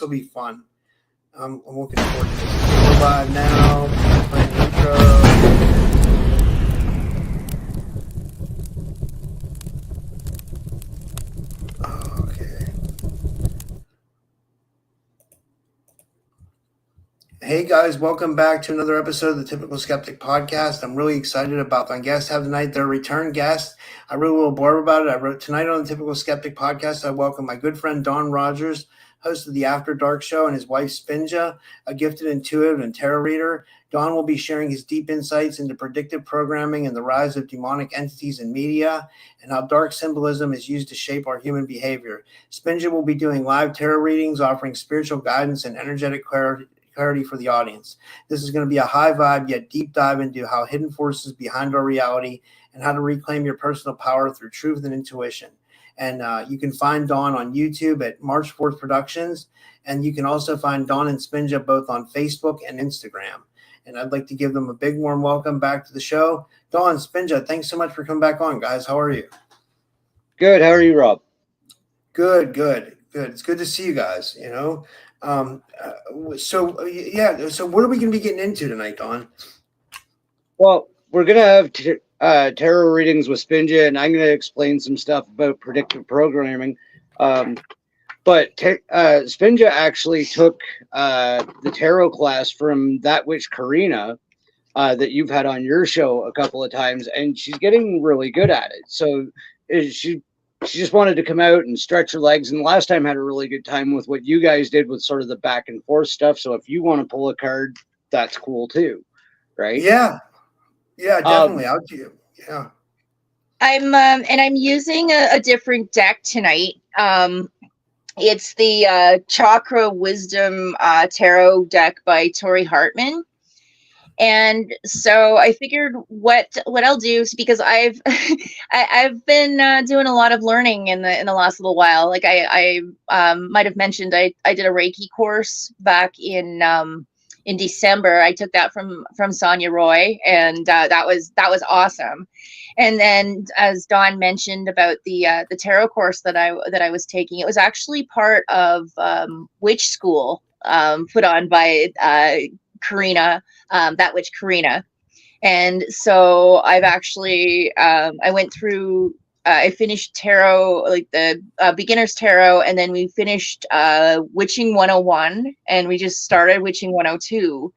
will be fun. I'm looking forward to this. We're live now. Playing the intro. Hey guys, welcome back to another episode of the Typical Skeptic podcast. I'm really excited about my guests have tonight. Their return guest. I wrote a little blurb about it. I wrote tonight on the Typical Skeptic podcast. I welcome my good friend Don Rogers, host of the After Dark show, and his wife Spinja, a gifted intuitive and tarot reader. Don will be sharing his deep insights into predictive programming and the rise of demonic entities in media and how dark symbolism is used to shape our human behavior. Spinja will be doing live tarot readings, offering spiritual guidance and energetic clarity for the audience. This is going to be a high vibe yet deep dive into how hidden forces behind our reality and how to reclaim your personal power through truth and intuition. And you can find Dawn on YouTube at March 4th Productions, and you can also find Dawn and Spinja both on Facebook and Instagram. And I'd like to give them a big warm welcome back to the show. Dawn, Spinja, thanks so much for coming back on, guys. How are you? Good. How are you, Rob? Good. It's good to see you guys, So what are we going to be getting into tonight, Don? Well, we're going to have tarot readings with Spinja, and I'm going to explain some stuff about predictive programming. But Spinja actually took the tarot class from that witch Karina that you've had on your show a couple of times, and she's getting really good at it. So she just wanted to come out and stretch her legs. And last time had a really good time with what you guys did with sort of the back and forth stuff. So if you want to pull a card, that's cool too. Right? Yeah, definitely. I'll do you. Yeah. I'm using a different deck tonight. It's the Chakra Wisdom Tarot deck by Tori Hartman. And so I figured what I'll do is, because I've been doing a lot of learning in the last little while. Like I might have mentioned, I did a Reiki course back in December. I took that from Sonia Roy, and that was awesome. And then, as Dawn mentioned about the tarot course that I was taking, it was actually part of Witch School put on by Karina, that witch Karina. And so I've actually I went through I finished tarot, like the beginner's tarot, and then we finished Witching 101, and we just started Witching 102.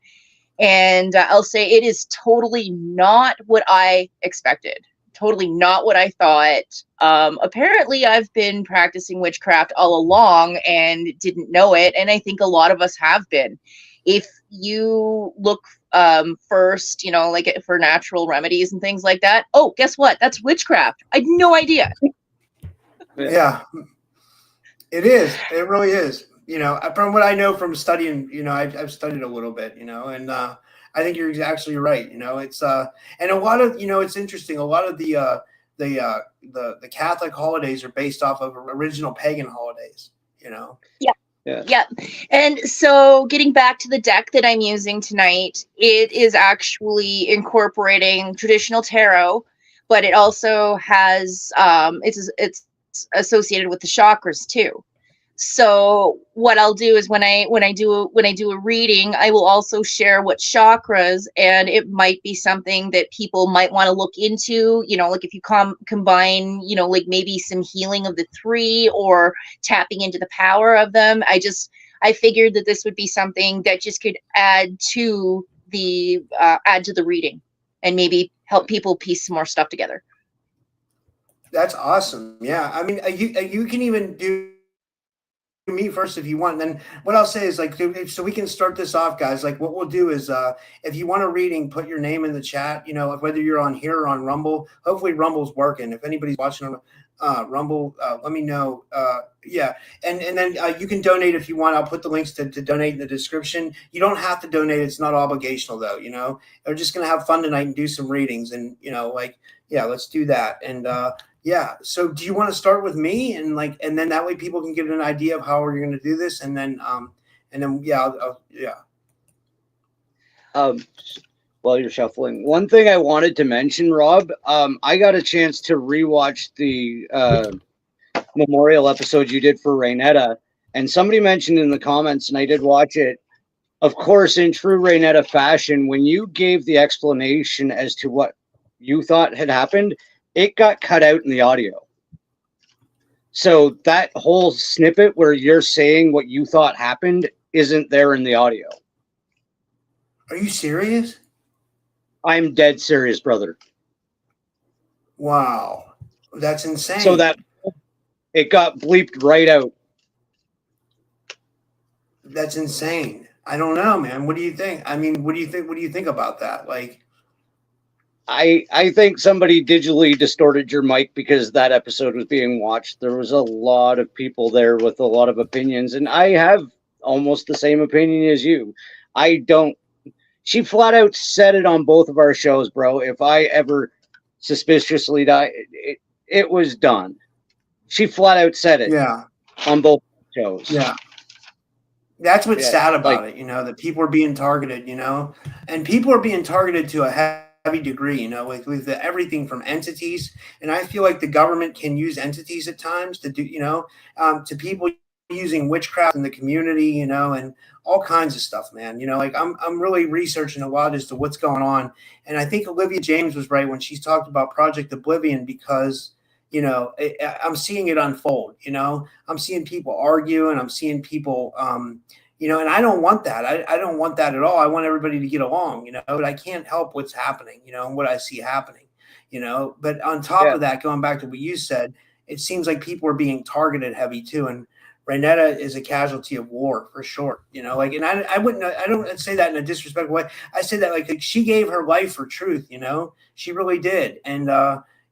And I'll say it is totally not what I expected. Totally not what I thought. Apparently, I've been practicing witchcraft all along and didn't know it. And I think a lot of us have been. If you look first, like for natural remedies and things like that. Oh, guess what? That's witchcraft. I had no idea. Yeah, it is. It really is. From what I know from studying, I've studied a little bit, and I think you're actually right. It's and a lot of, it's interesting. A lot of the Catholic holidays are based off of original pagan holidays. Yeah. And so getting back to the deck that I'm using tonight, it is actually incorporating traditional tarot, but it also has it's associated with the chakras too. So what I'll do is when I do a reading, I will also share what chakras, and it might be something that people might want to look into, like if you combine, like maybe some healing of the three or tapping into the power of them. I figured that this would be something that just could add to the reading and maybe help people piece some more stuff together. That's awesome. Yeah. I mean, you can even do me first if you want. And then what I'll say is, like, so we can start this off, guys. Like, what we'll do is if you want a reading, put your name in the chat, whether you're on here or on Rumble. Hopefully Rumble's working. If anybody's watching on Rumble, let me know. And then you can donate if you want. I'll put the links to donate in the description. You don't have to donate. It's not obligational though. We're just going to have fun tonight and do some readings, and let's do that. And yeah. So do you want to start with me and then that way people can get an idea of how we're going to do this, and then While you're shuffling, one thing I wanted to mention, Rob, I got a chance to rewatch the memorial episode you did for Raynetta, And somebody mentioned in the comments, and I did watch it, of course, in true Raynetta fashion, when you gave the explanation as to what you thought had happened, it got cut out in the audio. So that whole snippet where you're saying what you thought happened isn't there in the audio. Are you serious? I'm dead serious, brother. Wow. That's insane. So that it got bleeped right out. That's insane. I don't know, man. What do you think? I mean, what do you think about that? Like, I think somebody digitally distorted your mic because that episode was being watched. There was a lot of people there with a lot of opinions, and I have almost the same opinion as you. I don't. She flat out said it on both of our shows, bro. If I ever suspiciously die, it was done. She flat out said it. Yeah. On both shows. Yeah. That's what's sad about like, it, you know, that people are being targeted, you know, and people are being targeted to a heavy degree, you know, with everything from entities. And I feel like the government can use entities at times to do, you know, to people using witchcraft in the community, you know, and all kinds of stuff, man. You know, like I'm really researching a lot as to what's going on. And I think Olivia James was right when she talked about Project Oblivion, because you know, I'm seeing it unfold, you know, I'm seeing people argue, and I'm seeing people, you know, and I don't want that. I don't want that at all. I want everybody to get along, you know, but I can't help what's happening, you know, and what I see happening, you know. But on top of that, going back to what you said, it seems like people are being targeted heavy too. And Raynetta is a casualty of war for sure, you know, like, and I don't say that in a disrespectful way. I say that like she gave her life for truth, you know, she really did. And,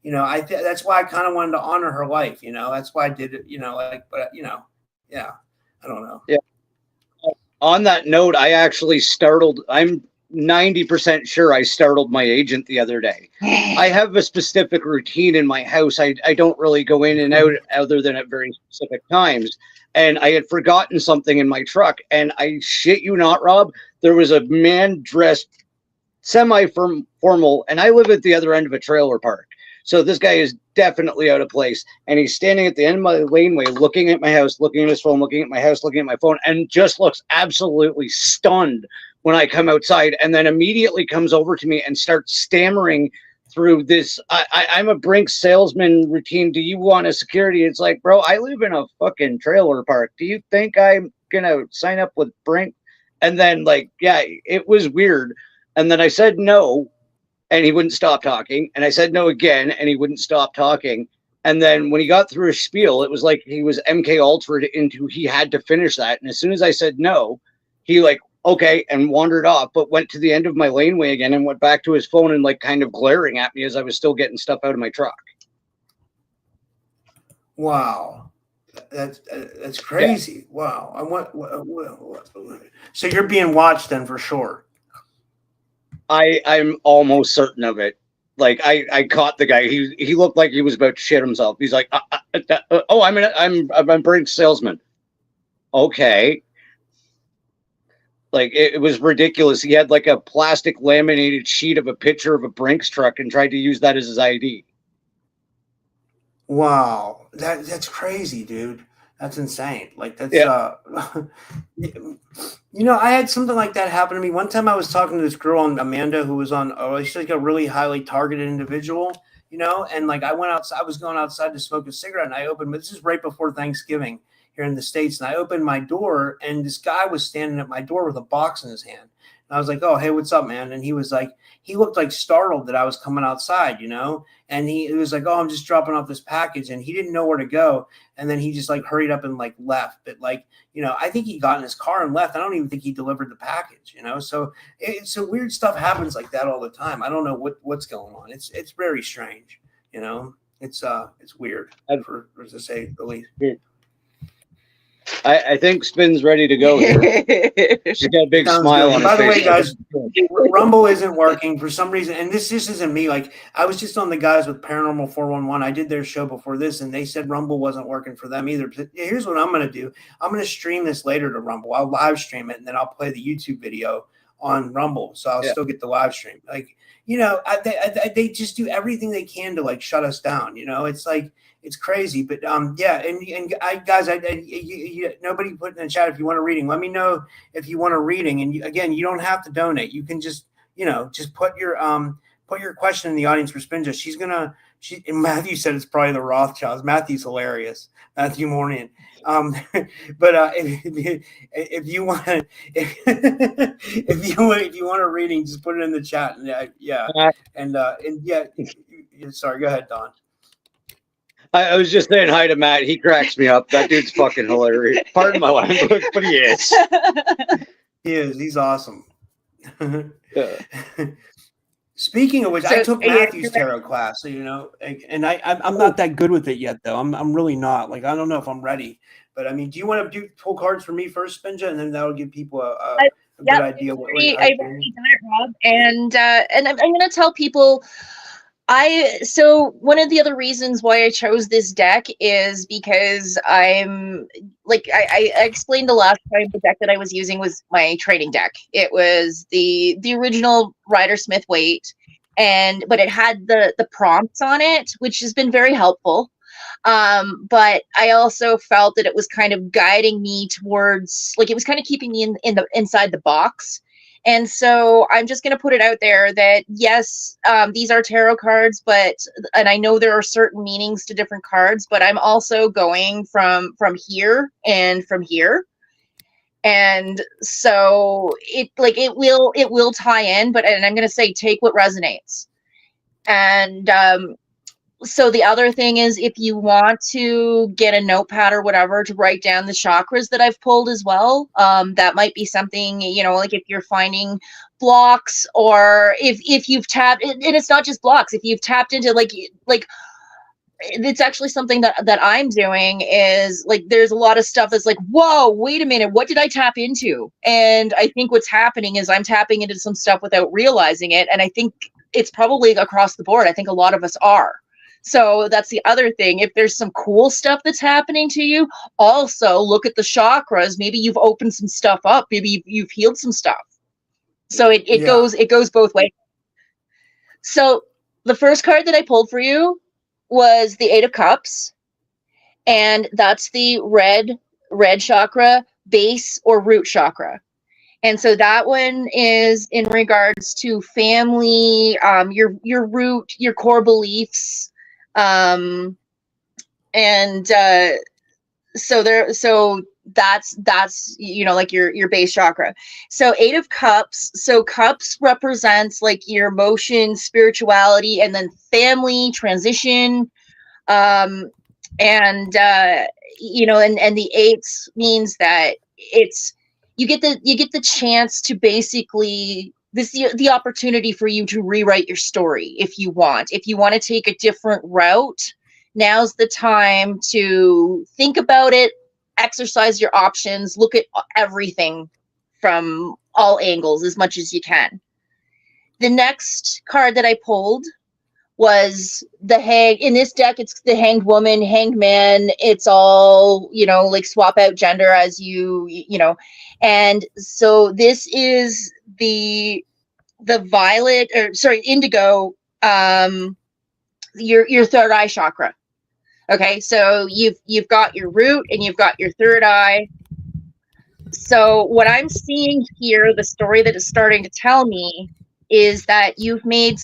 you know, that's why I kind of wanted to honor her life. You know, that's why I did it. You know, like, but you know, yeah, I don't know. Yeah. On that note, I actually startled. I'm 90% sure I startled my agent the other day. I have a specific routine in my house. I don't really go in and out other than at very specific times. And I had forgotten something in my truck. And I shit you not, Rob, there was a man dressed semi-formal, and I live at the other end of a trailer park. So this guy is definitely out of place, and he's standing at the end of my laneway, looking at my house, looking at his phone, looking at my house, looking at my phone, and just looks absolutely stunned when I come outside, and then immediately comes over to me and starts stammering through this. I'm a Brinks salesman routine. Do you want a security? It's like, bro, I live in a fucking trailer park. Do you think I'm gonna sign up with Brinks? And then, like, yeah, it was weird. And then I said no. And he wouldn't stop talking. And I said no again, and he wouldn't stop talking. And then when he got through his spiel, it was like he was MK Ultra'd into he had to finish that. And as soon as I said no, he like, okay, and wandered off, but went to the end of my laneway again and went back to his phone and like kind of glaring at me as I was still getting stuff out of my truck. Wow. That's crazy. Yeah. Wow. So you're being watched then for sure. I'm almost certain of it. Like I caught the guy. He looked like he was about to shit himself. He's like, oh, I'm a Brinks salesman. Okay. Like it was ridiculous. He had like a plastic laminated sheet of a picture of a Brinks truck and tried to use that as his ID. Wow, that's crazy, dude. That's insane. Like that's you know, I had something like that happen to me. One time I was talking to this girl, Amanda, who was on, she's like a really highly targeted individual, you know, and like I went outside, I was going outside to smoke a cigarette, and I opened, this is right before Thanksgiving here in the States, and I opened my door, and this guy was standing at my door with a box in his hand. And I was like, oh, hey, what's up, man? And he was like, he looked like startled that I was coming outside, you know, and he was like, oh, I'm just dropping off this package, and he didn't know where to go. And then he just like hurried up and like left. But like, you know, I think he got in his car and left. I don't even think he delivered the package, you know? So weird stuff happens like that all the time. I don't know what's going on. It's very strange, you know, it's weird for to say the least. I think Spin's ready to go here. She's got a big smile on her face. By the way, guys, Rumble isn't working for some reason. And this isn't me. Like, I was just on the guys with Paranormal 411. I did their show before this, and they said Rumble wasn't working for them either. But here's what I'm going to do. I'm going to stream this later to Rumble. I'll live stream it, and then I'll play the YouTube video on Rumble, so I'll still get the live stream. Like, you know, they just do everything they can to like shut us down. You know, it's like it's crazy. But yeah, and guys, nobody put in the chat if you want a reading. Let me know if you want a reading. And again, you don't have to donate. You can just just put your question in the audience for Spinja. Matthew said it's probably the Rothschilds. Matthew's hilarious. Matthew Mornian. But if you want if you want a reading, just put it in the chat. And sorry, go ahead, Don. I was just saying hi to Matt. He cracks me up. That dude's fucking hilarious. Pardon my language, but he is. He is. He's awesome. Yeah. Speaking of which, I took Matthew's tarot class, so, you know, and I'm not that good with it yet, though. I'm really not. Like, I don't know if I'm ready. But I mean, do you want to pull cards for me first, Spinja, and then that will give people a good idea? I've already done it, Rob, and I'm going to tell people. So one of the other reasons why I chose this deck is because I'm like I explained the last time the deck that I was using was my trading deck. It was the original Rider Smith Waite, but it had the prompts on it, which has been very helpful. But I also felt that it was kind of guiding me towards, like, it was kind of keeping me inside the box. And so I'm just going to put it out there that, yes, these are tarot cards, and I know there are certain meanings to different cards, but I'm also going from here and from here. And so it will tie in, and I'm going to say, take what resonates. And, so the other thing is, if you want to get a notepad or whatever to write down the chakras that I've pulled as well, that might be something, you know, like if you're finding blocks, or if you've tapped, and it's not just blocks, if you've tapped into like it's actually something that I'm doing is, like, there's a lot of stuff that's like, whoa, wait a minute, what did I tap into? And I think what's happening is I'm tapping into some stuff without realizing it. And I think it's probably across the board. I think a lot of us are. So that's the other thing. If there's some cool stuff that's happening to you, also look at the chakras. Maybe you've opened some stuff up. Maybe you've healed some stuff. So it goes both ways. So the first card that I pulled for you was the Eight of Cups, and that's the red chakra, base or root chakra. And so that one is in regards to family, your root, your core beliefs. So that's you know, like your base chakra. So Eight of Cups, so cups represents like your emotions, spirituality, and then family, transition, you know, and the eights means that it's you get the chance to basically, the opportunity for you to rewrite your story if you want to take a different route. Now's the time to think about it, exercise your options, look at everything from all angles as much as you can. The next card that I pulled was the hang. In this deck, it's the Hanged Woman, Hanged Man. It's all, you know, like swap out gender as you know. And so this is the violet, or sorry, indigo, your third eye chakra. Okay, so you've got your root and you've got your third eye. So what I'm seeing here, the story that is starting to tell me, is that you've made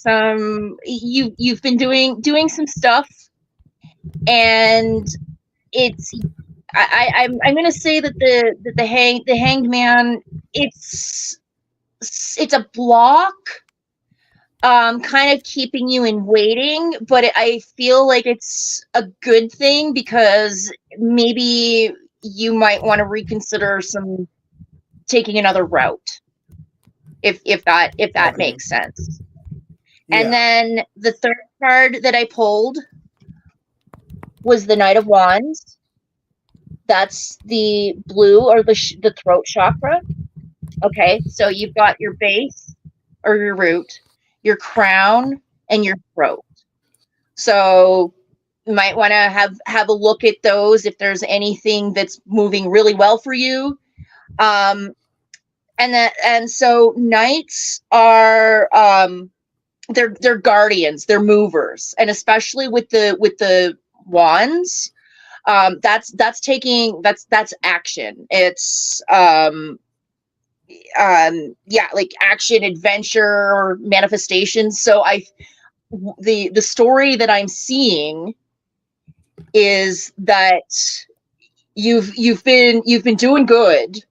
you've been doing some stuff, and it's I'm gonna say that the Hanged Man, it's a block, kind of keeping you in waiting, but I feel like it's a good thing, because maybe you might want to reconsider taking another route, if that makes sense. Yeah. And then the third card that I pulled was the Knight of Wands. That's the blue, or the throat chakra. Okay, so you've got your base or your root, your crown, and your throat. So you might want to have a look at those if there's anything that's moving really well for you. and so knights are they're guardians, they're movers, and especially with the wands, that's action. It's yeah, like action, adventure, manifestation. So the story that I'm seeing is that you've been doing good,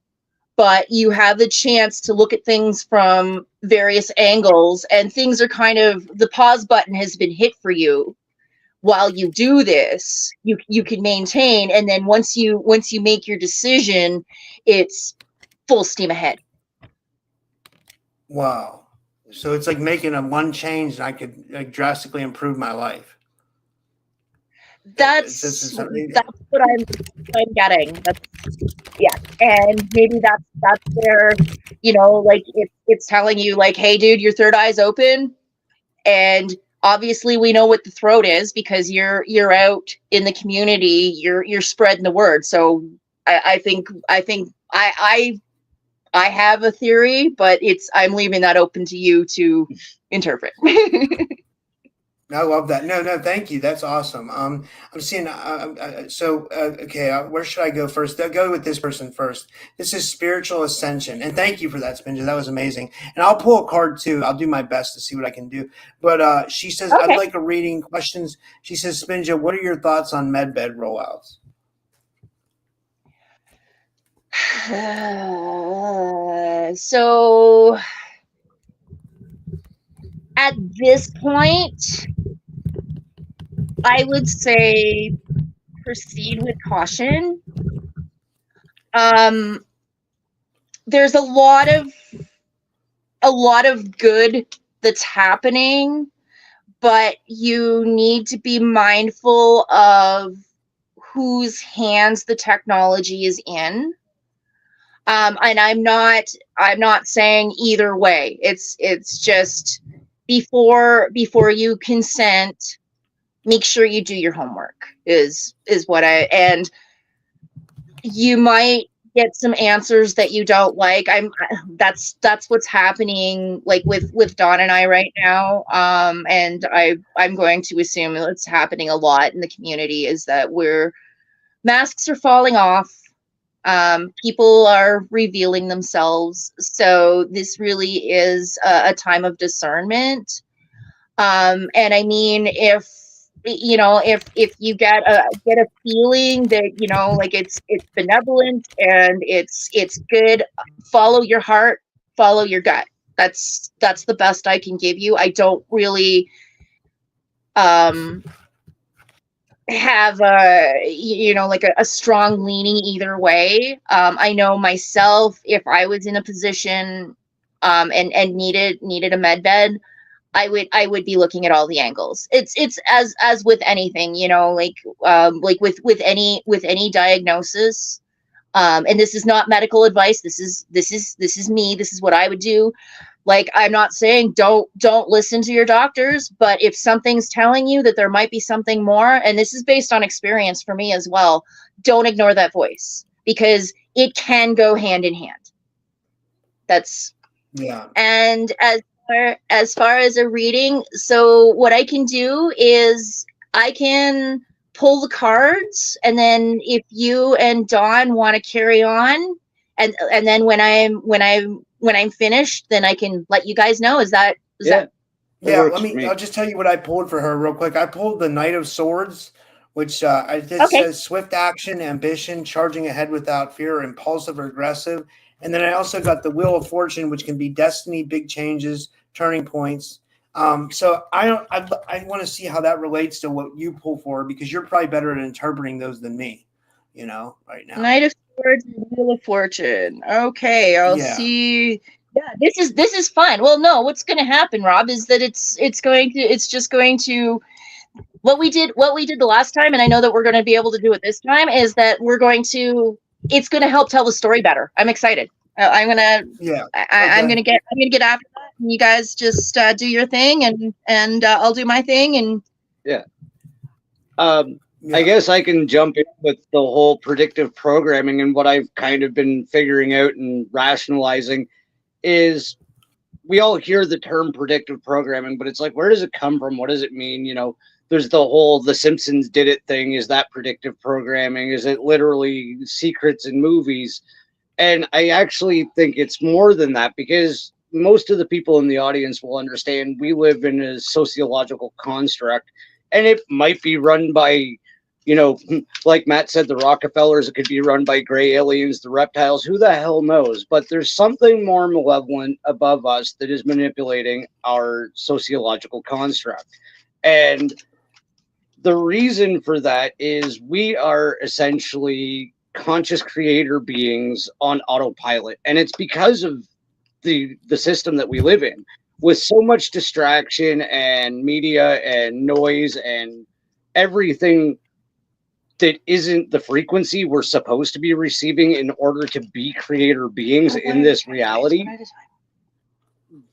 but you have the chance to look at things from various angles, and things are kind of, the pause button has been hit for you. While you do this, you can maintain, and then once you make your decision, it's full steam ahead. Wow. So it's like making a one change and I could like drastically improve my life. That's what I'm getting. That's, yeah. And maybe that's where, you know, like it's telling you like, hey dude, your third eye's open. And obviously we know what the throat is because you're out in the community, you're spreading the word. So I think I have a theory, but I'm leaving that open to you to interpret. I love that. No, thank you. That's awesome. I'm seeing. Okay. Where should I go first? I'll go with this person first. This is spiritual ascension, and thank you for that, Spinja. That was amazing. And I'll pull a card too. I'll do my best to see what I can do. But she says, okay. I'd like a reading. Questions. She says, Spinja, what are your thoughts on medbed rollouts? So at this point, I would say proceed with caution. There's a lot of good that's happening, but you need to be mindful of whose hands the technology is in. And I'm not saying either way. It's just before you consent, make sure you do your homework is what and you might get some answers that you don't like. That's what's happening like with Dawn and I right now. And I'm going to assume it's happening a lot in the community is that masks are falling off. People are revealing themselves. So this really is a time of discernment. And I mean, if you get a feeling that, you know, like it's benevolent and it's good, follow your heart, follow your gut. That's the best I can give you. I don't really have a strong leaning either way. I know myself, if I was in a position and needed a med bed, I would be looking at all the angles. It's as with anything, you know, like with any diagnosis. And this is not medical advice. This is me. This is what I would do. Like, I'm not saying don't listen to your doctors, but if something's telling you that there might be something more, and this is based on experience for me as well, don't ignore that voice because it can go hand in hand. That's yeah. And as far as a reading, so what I can do is I can pull the cards, and then if you and Dawn want to carry on, and then when I'm finished, then I can let you guys know. Is that yeah? I'll just tell you what I pulled for her real quick. I pulled the Knight of Swords, which says swift action, ambition, charging ahead without fear, impulsive or aggressive. And then I also got the Wheel of Fortune, which can be destiny, big changes, turning points. So I want to see how that relates to what you pull for, because you're probably better at interpreting those than me, you know, right now. Knight of Swords and Wheel of Fortune. Okay, I'll see. Yeah, this is fun. Well, no, what's going to happen, Rob, is that it's just going to what we did the last time, and I know that we're going to be able to do it this time, is that it's going to help tell the story better. I'm excited. I'm going to get after that, and you guys just do your thing, and I'll do my thing, and I guess I can jump in with the whole predictive programming and what I've kind of been figuring out and rationalizing. is we all hear the term predictive programming, but it's like, where does it come from? What does it mean? You know, there's the whole The Simpsons did it thing. Is that predictive programming? Is it literally secrets in movies? And I actually think it's more than that, because most of the people in the audience will understand we live in a sociological construct, and it might be run by, you know, like Matt said, the Rockefellers. It could be run by gray aliens, the reptiles, who the hell knows? But there's something more malevolent above us that is manipulating our sociological construct. And the reason for that is we are essentially conscious creator beings on autopilot. And it's because of the system that we live in, with so much distraction and media and noise and everything that isn't the frequency we're supposed to be receiving in order to be creator beings in this reality.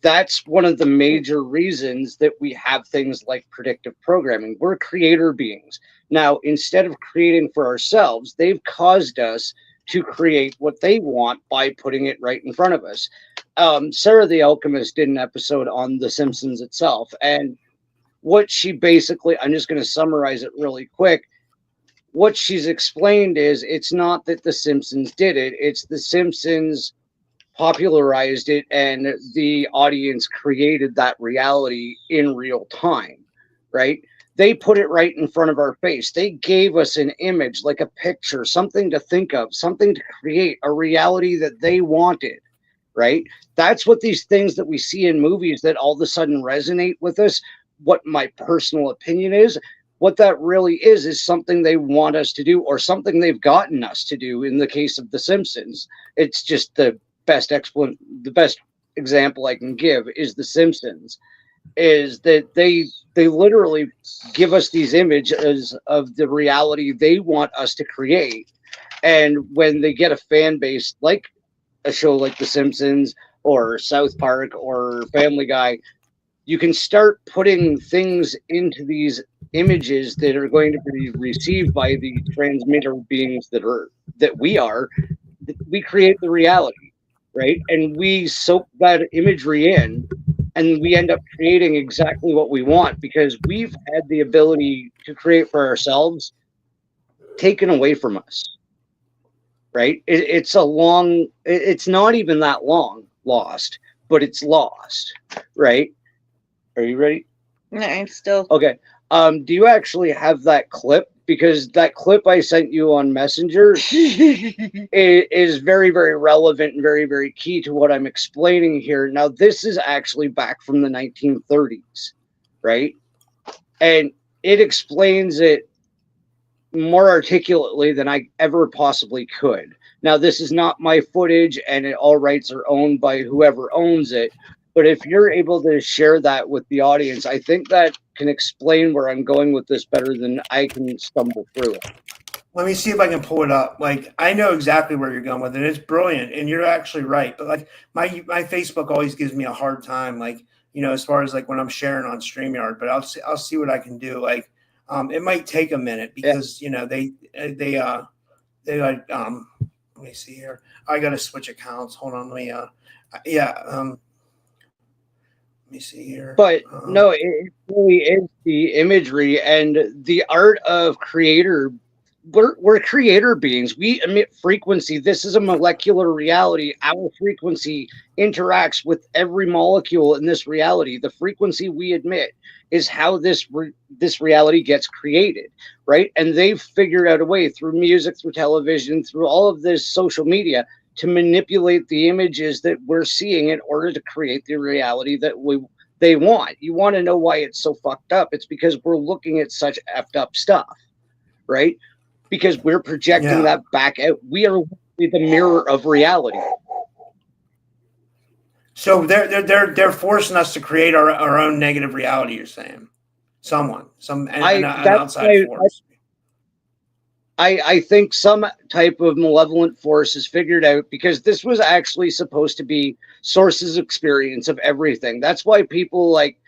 That's one of the major reasons that we have things like predictive programming. We're creator beings. Now, instead of creating for ourselves, they've caused us to create what they want by putting it right in front of us. Sarah the Alchemist did an episode on The Simpsons itself, and what she basically, I'm just going to summarize it really quick. What she's explained is it's not that The Simpsons did it, it's The Simpsons popularized it and the audience created that reality in real time, right? They put it right in front of our face. They gave us an image, like a picture, something to think of, something to create, a reality that they wanted, right? That's what these things that we see in movies that all of a sudden resonate with us, what my personal opinion is, what that really is something they want us to do, or something they've gotten us to do. In the case of The Simpsons, it's just the best example I can give is The Simpsons, is that they literally give us these images of the reality they want us to create. And when they get a fan base like a show like The Simpsons or South Park or Family Guy, you can start putting things into these images that are going to be received by the transmitter beings that we create the reality, right? And we soak that imagery in, and we end up creating exactly what we want, because we've had the ability to create for ourselves taken away from us, right? It's not even that long lost, but it's lost, right? Are you ready? No, I'm still. Okay. Do you actually have that clip? Because that clip I sent you on Messenger is very, very relevant and very, very key to what I'm explaining here. Now, this is actually back from the 1930s, right? And it explains it more articulately than I ever possibly could. Now, this is not my footage, and all rights are owned by whoever owns it. But if you're able to share that with the audience, I think that can explain where I'm going with this better than I can stumble through it. Let me see if I can pull it up. Like, I know exactly where you're going with it. It's brilliant, and you're actually right. But like my Facebook always gives me a hard time, like, you know, as far as like when I'm sharing on StreamYard. But I'll see what I can do. Like, it might take a minute because you know they like let me see here. I got to switch accounts. Hold on, let me let me see here. But no, it really is the imagery and the art of creator. We're creator beings. We emit frequency. This is a molecular reality. Our frequency interacts with every molecule in this reality. The frequency we emit is how this reality gets created, right? And they've figured out a way through music, through television, through all of this social media to manipulate the images that we're seeing in order to create the reality that they want. You want to know why it's so fucked up? It's because we're looking at such effed up stuff, right? Because we're projecting that back out. We are the mirror of reality. So they're forcing us to create our own negative reality. You're saying an outside force. I think some type of malevolent force is figured out, because this was actually supposed to be sources of experience of everything. That's why people like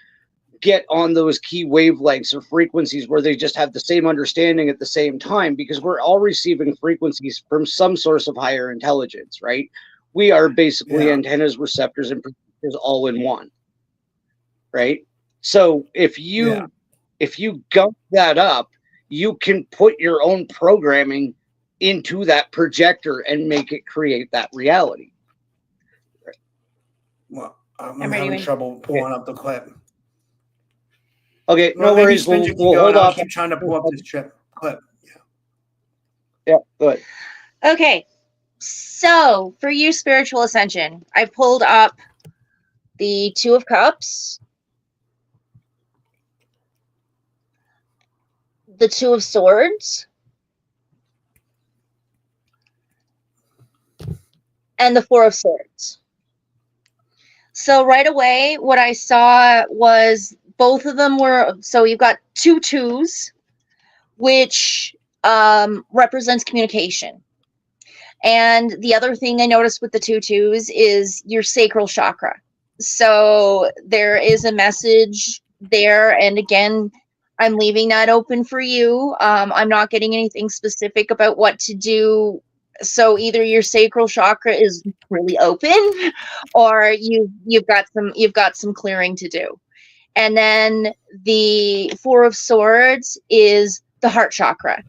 get on those key wavelengths or frequencies where they just have the same understanding at the same time, because we're all receiving frequencies from some source of higher intelligence, right? we are basically Yeah. antennas, receptors, and projectors all in one, right? So if you gump that up, you can put your own programming into that projector and make it create that reality. Well, I'm I'm ready having when- trouble pulling up the clip. Okay, Well, no maybe worries. Spinja We'll can go hold and I'll off. keep trying to pull up this clip. Yeah, go ahead. Okay, so for you, spiritual ascension, I've pulled up the Two of Cups, the Two of Swords, and the Four of Swords. So right away, what I saw was both of them were, so you've got two twos, which represents communication. And the other thing I noticed with the two twos is your sacral chakra. So there is a message there. And again, I'm leaving that open for you. I'm not getting anything specific about what to do. So either your sacral chakra is really open, or you've got some clearing to do. And then the Four of Swords is the heart chakra.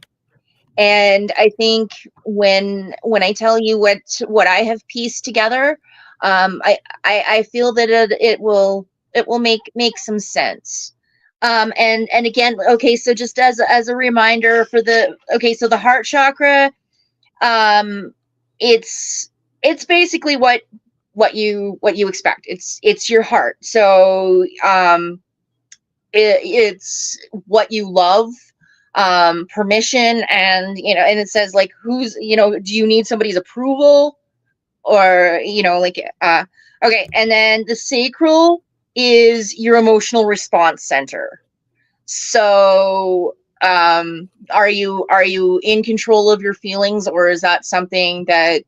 And I think when I tell you what I have pieced together, I feel that it will make some sense. And again, okay, so just as a reminder for so the heart chakra, it's basically what you expect. It's your heart. So it's what you love, permission, and and it says like who's, do you need somebody's approval, or okay. And then the sacral is your emotional response center. So are you in control of your feelings, or is that something that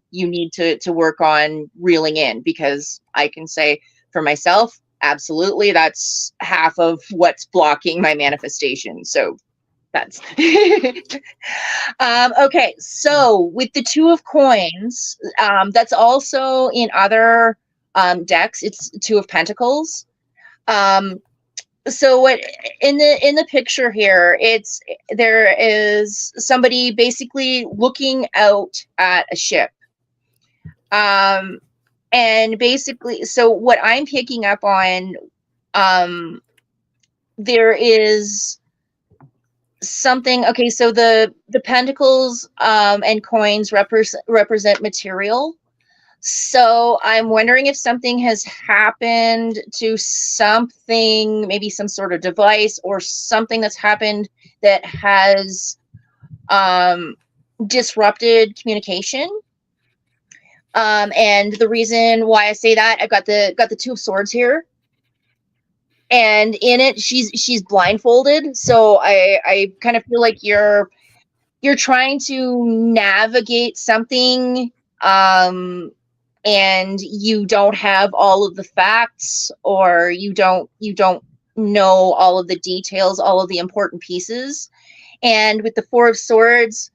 you need to work on reeling in? Because I can say for myself, absolutely, that's half of what's blocking my manifestation. So that's okay. So with the Two of Coins, that's also in other decks. It's Two of Pentacles. So what in the picture here, there is somebody basically looking out at a ship. And basically, so what I'm picking up on, there is something. Okay, so the pentacles and coins represent material. So I'm wondering if something has happened to something, maybe some sort of device or something that's happened that has disrupted communication. And the reason why I say that, I've got the Two of Swords here, and in it she's blindfolded. So I kind of feel like you're trying to navigate something, and you don't have all of the facts, or you don't know all of the details, all of the important pieces. And with the Four of Swords,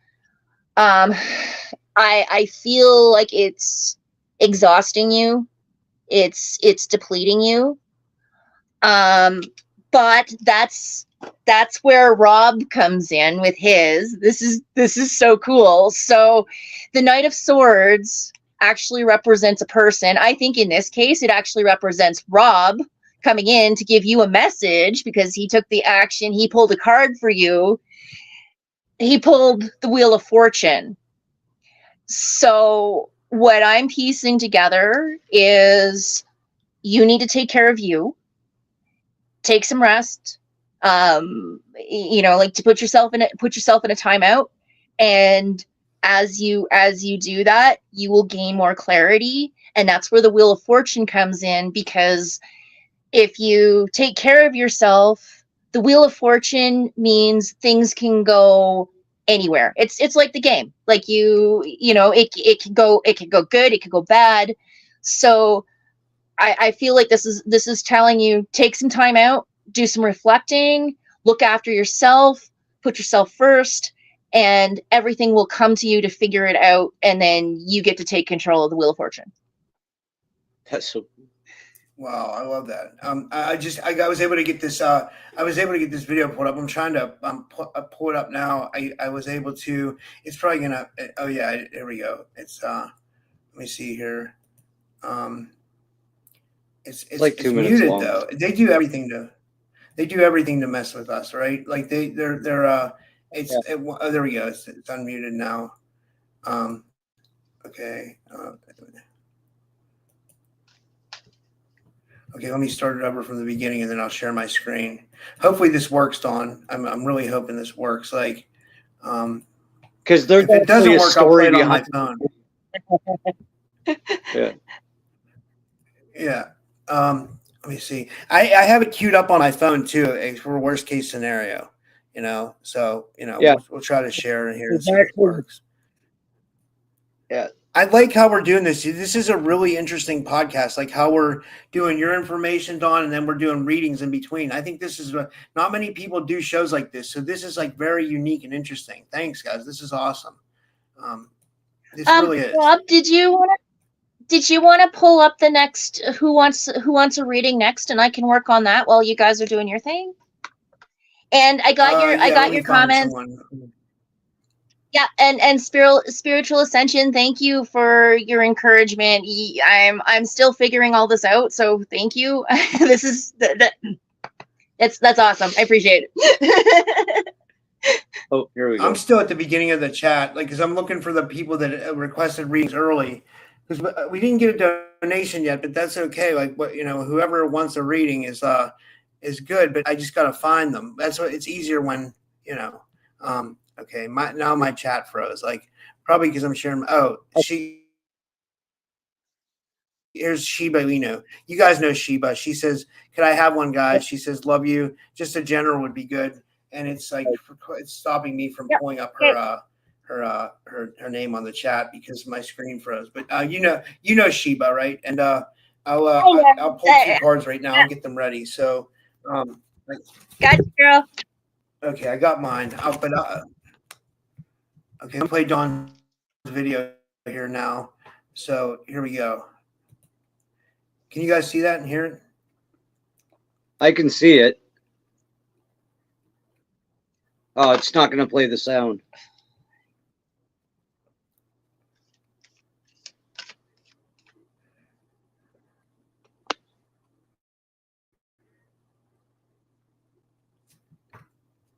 I feel like it's exhausting you, it's depleting you. But that's where Rob comes in with his. This is so cool. So the Knight of Swords actually represents a person. I think in this case it actually represents Rob coming in to give you a message, because he took the action. He pulled a card for you. He pulled the Wheel of Fortune. So what I'm piecing together is you need to take care of you. Take some rest. Like to put yourself in a timeout. And as you do that, you will gain more clarity. And that's where the Wheel of Fortune comes in, because if you take care of yourself, the Wheel of Fortune means things can go anywhere. It's like the game. Like it can go good, it can go bad. So I feel like this is telling you, take some time out, do some reflecting, look after yourself, put yourself first, and everything will come to you to figure it out, and then you get to take control of the Wheel of Fortune. That's so. Wow, I love that. I was able to get this. I was able to get this video pulled up. I'm trying to pull it up now. I was able to. It's probably gonna. Oh yeah, here we go. It's let me see here. It's like 2 minutes muted long. though. They do everything to mess with us, right? Like they're it's Yeah. oh, there we go. It's unmuted now. Okay. Okay, let me start it over from the beginning, and then I'll share my screen. Hopefully, this works, Dawn. I'm really hoping this works. Like, because there's if it doesn't actually a work, I'll play story it on my behind. phone. Yeah. Yeah. Let me see. I have it queued up on my phone too for worst case scenario. You know, so Yeah. we'll try to share it here and It's see if it actually- works. Yeah. I like how we're doing this. This is a really interesting podcast, like how we're doing your information, Dawn, and then we're doing readings in between. I think this is not many people do shows like this. So this is like very unique and interesting. Thanks, guys. This is awesome. This really is. Rob, did you want to pull up the next who wants a reading next, and I can work on that while you guys are doing your thing? And I got your comments. Yeah, and spiritual ascension. Thank you for your encouragement. I'm still figuring all this out, so thank you. This is that's awesome. I appreciate it. Oh, here we go. I'm still at the beginning of the chat, like, because I'm looking for the people that requested readings early, because we didn't get a donation yet, but that's okay. Like, what whoever wants a reading is good, but I just gotta find them. That's what it's easier when Okay, my chat froze, like probably because I'm sharing. Here's Sheba. You guys know Sheba. She says, "Could I have one, guys?" She says, "Love you." Just a general would be good, and it's like it's stopping me from pulling up her name on the chat because my screen froze. But you know Sheba, right? And I'll pull 2 cards right now. I'll get them ready. So, Gotcha, girl. Okay, I got mine. Okay, I'll play Dawn's video here now. So here we go. Can you guys see that and hear it? I can see it. Oh, it's not going to play the sound.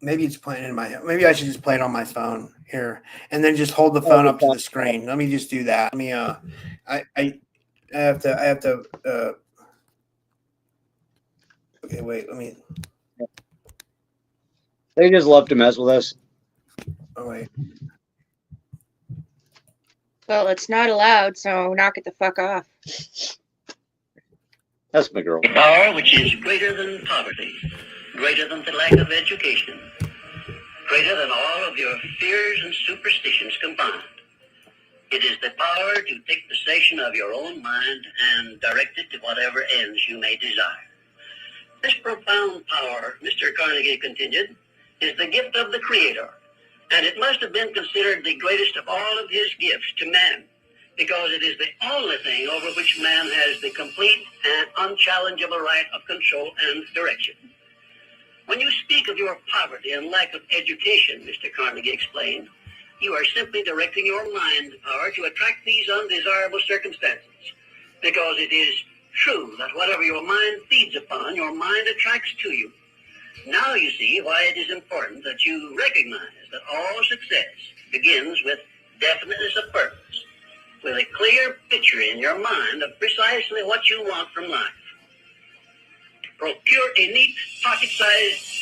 Maybe it's playing in my. Maybe I should just play it on my phone here, and then just hold the phone up to the screen. Let me just do that. Let me. I have to. Okay, wait. Let me. They just love to mess with us. Oh wait. Well, it's not allowed, so knock it the fuck off. That's my girl. Power which is greater than poverty, greater than the lack of education, greater than all of your fears and superstitions combined. It is the power to take possession of your own mind and direct it to whatever ends you may desire. This profound power, Mr. Carnegie continued, is the gift of the Creator, and it must have been considered the greatest of all of his gifts to man, because it is the only thing over which man has the complete and unchallengeable right of control and direction. When you speak of your poverty and lack of education, Mr. Carnegie explained, you are simply directing your mind power to attract these undesirable circumstances, because it is true that whatever your mind feeds upon, your mind attracts to you. Now you see why it is important that you recognize that all success begins with definiteness of purpose, with a clear picture in your mind of precisely what you want from life. Procure a neat, pocket-sized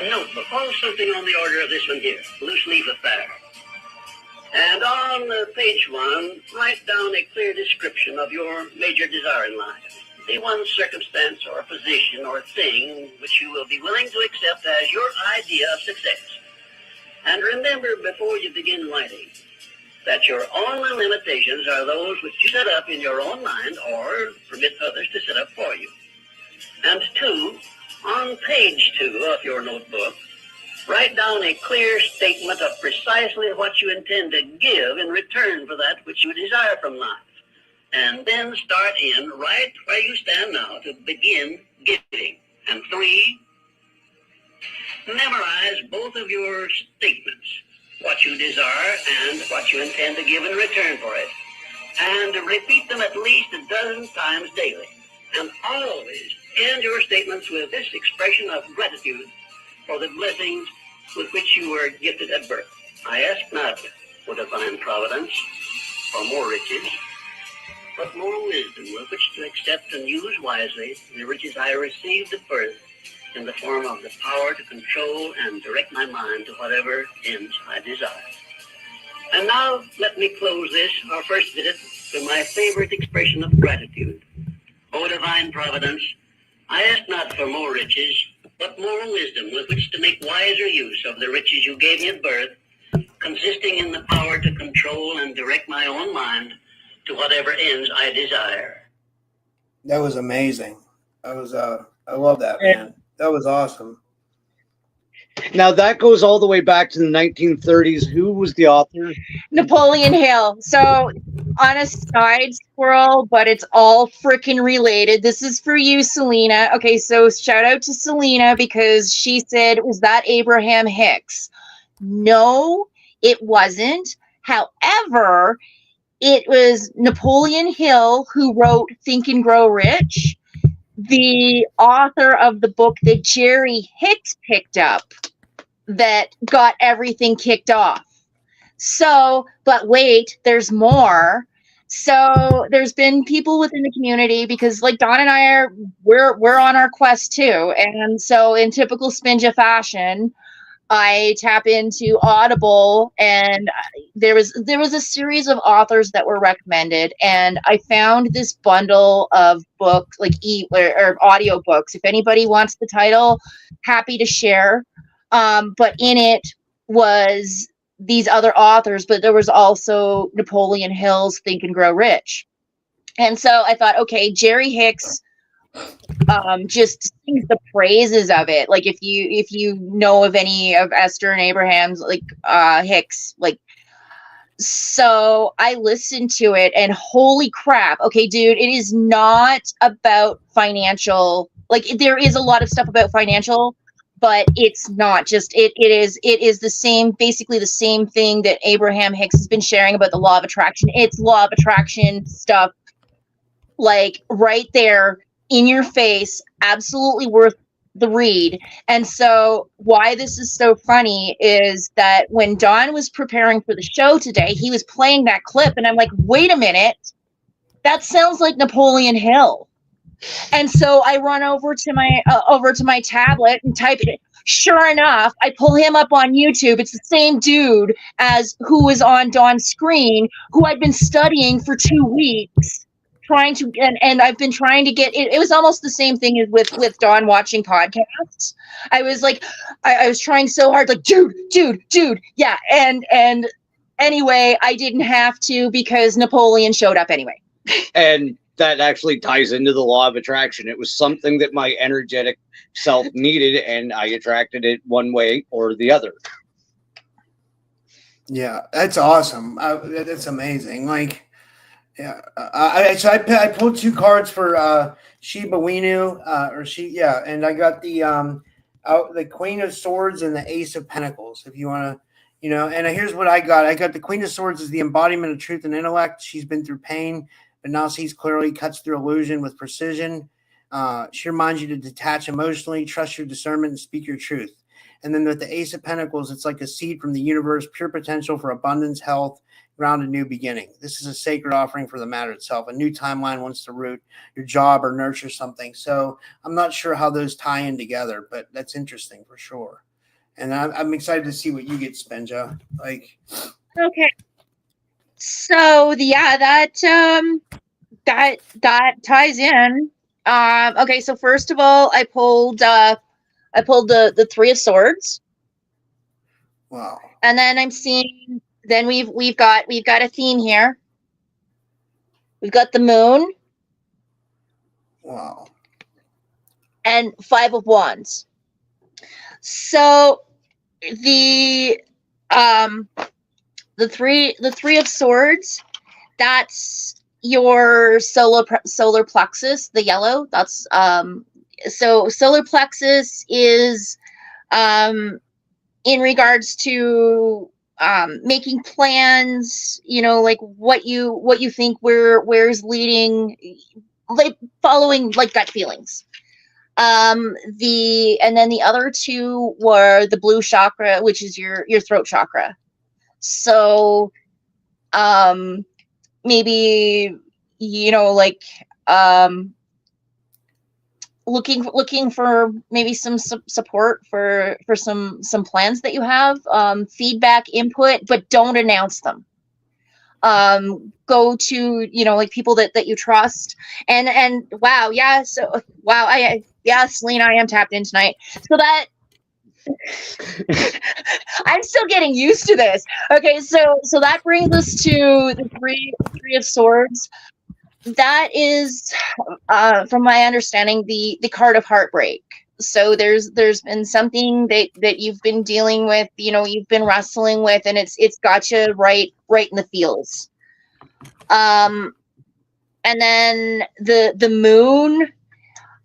notebook, something on the order of this one here, loose leaf affair. And on page 1, write down a clear description of your major desire in life. The one circumstance or position or thing which you will be willing to accept as your idea of success. And remember before you begin writing that your only limitations are those which you set up in your own mind or permit others to set up for you. And 2, on page 2 of your notebook, Write down a clear statement of precisely what you intend to give in return for that which you desire from life. And then start in right where you stand now to begin giving. And 3, memorize both of your statements, what you desire and what you intend to give in return for it. And repeat them at least a dozen times daily. And always end your statements with this expression of gratitude for the blessings with which you were gifted at birth. I ask not, O divine providence, for more riches, but more wisdom with which to accept and use wisely the riches I received at birth in the form of the power to control and direct my mind to whatever ends I desire. And now let me close this, our first visit, with my favorite expression of gratitude. O divine providence, I ask not for more riches, but more wisdom with which to make wiser use of the riches you gave me at birth, consisting in the power to control and direct my own mind to whatever ends I desire. That was amazing. I love that, man. That was awesome. Now that goes all the way back to the 1930s. Who was the author? Napoleon Hill. So on a side squirrel, but it's all freaking related. This is for you, Selena. Okay, so shout out to Selena because she said, was that Abraham Hicks? No, it wasn't. However, it was Napoleon Hill who wrote Think and Grow Rich, the author of the book that Jerry Hicks picked up that got everything kicked off. So, but wait, there's more. So there's been people within the community because like Don and I we're on our quest too. And so in typical Spinja fashion, I tap into Audible, and there was a series of authors that were recommended, and I found this bundle of books, like or audio books. If anybody wants the title, happy to share. But in it was these other authors, but there was also Napoleon Hill's Think and Grow Rich. And so I thought, okay, Jerry Hicks just sings the praises of it. Like if you know of any of Esther and Abraham's like Hicks, like, so I listened to it and holy crap. Okay, dude, it is not about financial, like there is a lot of stuff about financial, but it's not just it is the same, basically the same thing that Abraham Hicks has been sharing about the law of attraction. It's law of attraction stuff, like right there in your face, absolutely worth the read. And so why this is so funny is that when Don was preparing for the show today, he was playing that clip and I'm like, wait a minute, that sounds like Napoleon Hill. And so I run over to my tablet and type it. Sure enough, I pull him up on YouTube. It's the same dude as who was on Don's screen, who I'd been studying for 2 weeks. Trying to and I've been trying to get it. It was almost the same thing as with Don watching podcasts. I was like, I was trying so hard, like, dude, yeah. And anyway, I didn't have to because Napoleon showed up anyway. And that actually ties into the law of attraction. It was something that my energetic self needed, and I attracted it one way or the other. Yeah, that's awesome. That's amazing. Like, yeah, I pulled 2 cards for Shiba Inu, and I got the Queen of Swords and the Ace of Pentacles. If you want to, and here's what I got. I got the Queen of Swords is the embodiment of truth and intellect. She's been through pain, but now sees clearly, cuts through illusion with precision. She reminds you to detach emotionally, trust your discernment, and speak your truth. And then with the Ace of Pentacles, it's like a seed from the universe, pure potential for abundance, health, ground a new beginning. This is a sacred offering for the matter itself. A new timeline wants to root your job or nurture something. So I'm not sure how those tie in together, but that's interesting for sure. And I'm excited to see what you get, Spinja. Like, okay. So yeah, that ties in. Okay, so first of all, I pulled the 3 of Swords. wow. And then I'm seeing. Then we've got a theme here. We've got the Moon. Wow. And 5 of Wands. So the three of swords, that's your solar plexus, the yellow. That's so solar plexus is in regards to making plans, like what you think where's leading, like following like gut feelings. And then the other two were the blue chakra, which is your throat chakra. So maybe like looking for maybe some support for some plans that you have, feedback, input, but don't announce them. Go to like people that you trust, and wow, yeah, so wow, Selena, I am tapped in tonight, so that I'm still getting used to this. Okay, so that brings us to the three of swords. That is, from my understanding, the card of heartbreak. So there's been something that you've been dealing with, you've been wrestling with, and it's got you right in the feels. And then the moon,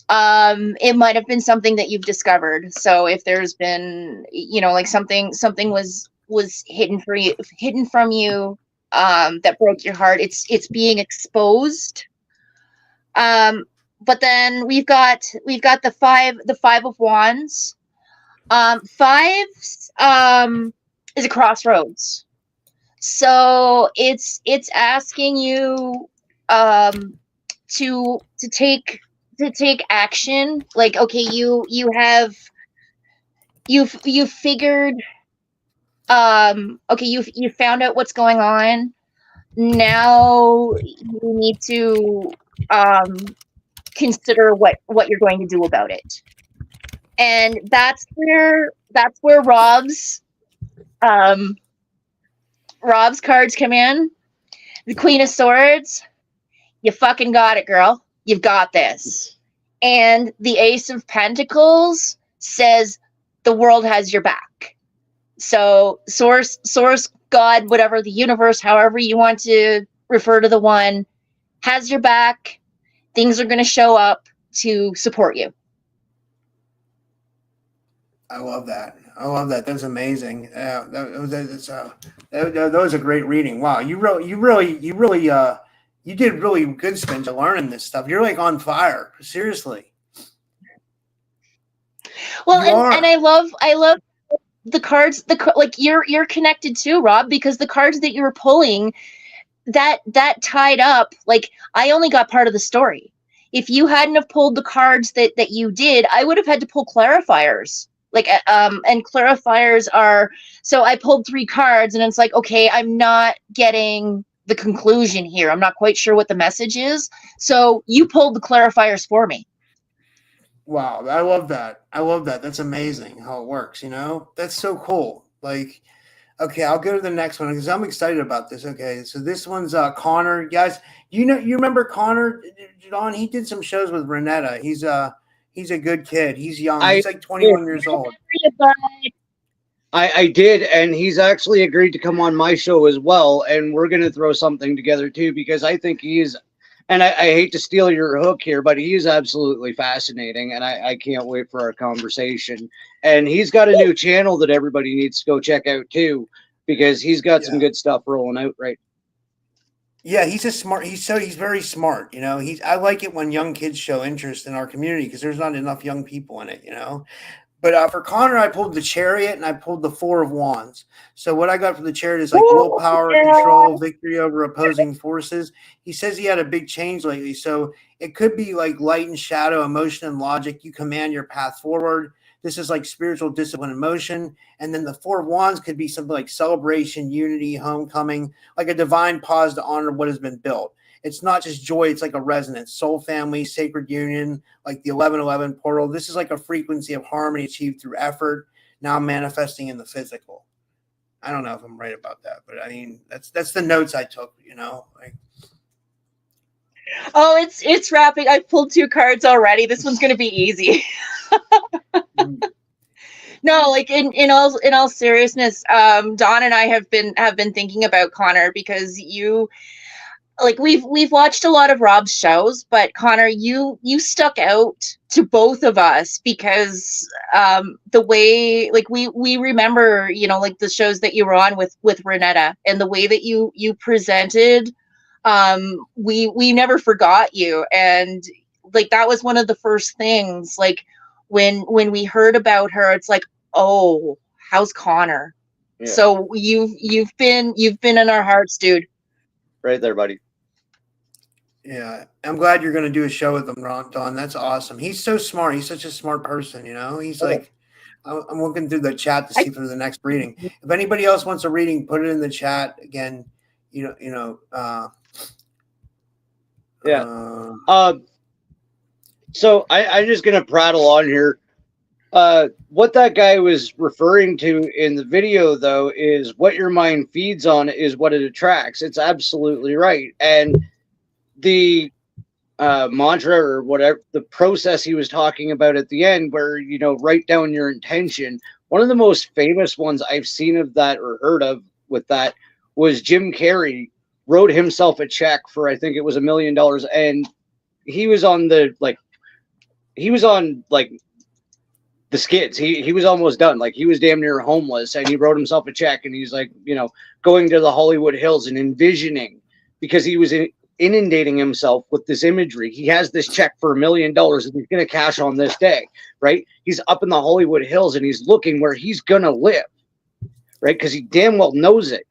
it might have been something that you've discovered. So if there's been, like something was hidden from you, that broke your heart, it's being exposed. But then we've got the five of wands. Fives is a crossroads. So it's asking you to take action. Like, okay, you figured, okay, you found out what's going on. Now you need to consider what you're going to do about it. And that's where Rob's cards come in. The Queen of Swords, you fucking got it, girl. You've got this. And the Ace of Pentacles says the world has your back. So source, God, whatever, the universe, however you want to refer to the one, has your back. Things are going to show up to support you. I love that. That's amazing. That was a great reading. Wow, you did really good, Spinja, learning this stuff. You're like on fire. Seriously. Well, and I love the cards. Like you're connected too, Rob, because the cards that you were pulling, that tied up. Like, I only got part of the story. If you hadn't have pulled the cards that you did, I would have had to pull clarifiers. Like, and clarifiers are, so I pulled 3 cards and it's like, okay, I'm not getting the conclusion here. I'm not quite sure what the message is. So you pulled the clarifiers for me. Wow. I love that. That's amazing how it works. That's so cool. Like, okay, I'll go to the next one because I'm excited about this. Okay. So this one's Connor. Guys, you remember Connor, Don? He did some shows with Renetta. He's a good kid. He's young. He's like 21 years old. I did, and he's actually agreed to come on my show as well, and we're going to throw something together too, because I think he's, and I hate to steal your hook here, but he is absolutely fascinating, and I can't wait for our conversation. And he's got a new channel that everybody needs to go check out too, because he's got some good stuff rolling out right. Yeah, he's very smart. I like it when young kids show interest in our community because there's not enough young people in it. But for Connor, I pulled the Chariot and I pulled the 4 of Wands. So what I got from the Chariot is like willpower, control, victory over opposing forces. He says he had a big change lately. So it could be like light and shadow, emotion and logic. You command your path forward. This is like spiritual discipline and motion. And then the 4 of Wands could be something like celebration, unity, homecoming, like a divine pause to honor what has been built. It's not just joy. It's like a resonance, soul family, sacred union, like the 1111 portal. This is like a frequency of harmony achieved through effort, now manifesting in the physical. I don't know if I'm right about that, but I mean, that's the notes I took, like. Oh, it's wrapping. I've pulled 2 cards already. This one's going to be easy. No, like in all seriousness, Dawn and I have been thinking about Connor because you, like, we've watched a lot of Rob's shows, but Connor, you stuck out to both of us because the way, like, we remember, like the shows that you were on with Renetta, and the way that you presented, we never forgot you. And like that was one of the first things, like when we heard about her, it's like, oh, how's Connor? Yeah. So you've been in our hearts, dude. Right there, buddy. Yeah, I'm glad you're going to do a show with him, Don. That's awesome. He's so smart. He's such a smart person. He's Okay. like, I'm looking through the chat to see for the next reading. If anybody else wants a reading, put it in the chat. Again, Yeah. uh, So I'm just gonna prattle on here. What that guy was referring to in the video, though, is what your mind feeds on is what it attracts. It's absolutely right. And the mantra or whatever, the process he was talking about at the end, where write down your intention. One of the most famous ones I've seen of that or heard of with that was Jim Carrey wrote himself a check for, I think it was $1 million, and he was on the the skids. He was almost done. Like, he was damn near homeless, and he wrote himself a check, and he's like, going to the Hollywood Hills and envisioning, because he was inundating himself with this imagery. He has this check for $1 million and he's going to cash on this day, right? He's up in the Hollywood Hills and he's looking where he's going to live, right? Because he damn well knows it.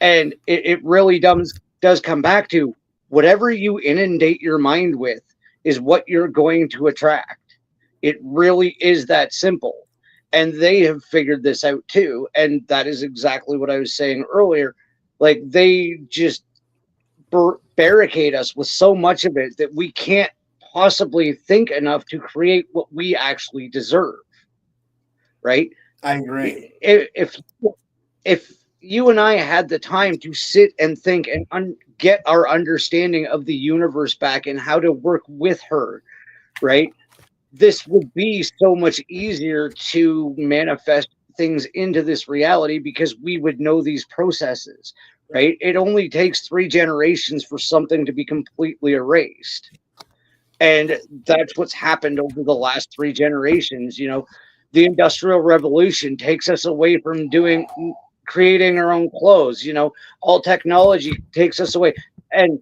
And it really does come back to whatever you inundate your mind with is what you're going to attract. It really is that simple. And they have figured this out too. And that is exactly what I was saying earlier. Like, they just barricade us with so much of it that we can't possibly think enough to create what we actually deserve. Right? I agree. If you and I had the time to sit and think and get our understanding of the universe back and how to work with her, right? This would be so much easier to manifest things into this reality because we would know these processes, right? It only takes 3 generations for something to be completely erased. And that's what's happened over the last 3 generations. The Industrial Revolution takes us away from creating our own clothes. All technology takes us away. And,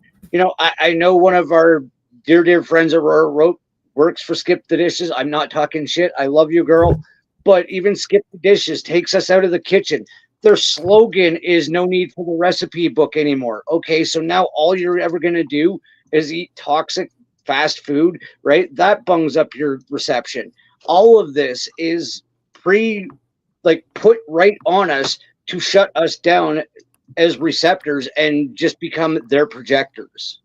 I know one of our dear friends, Aurora, works for Skip the Dishes. I'm not talking shit. I love you, girl. But even Skip the Dishes takes us out of the kitchen. Their slogan is no need for the recipe book anymore. Okay, so now all you're ever going to do is eat toxic fast food, right? That bungs up your reception. All of this is put right on us to shut us down as receptors and just become their projectors.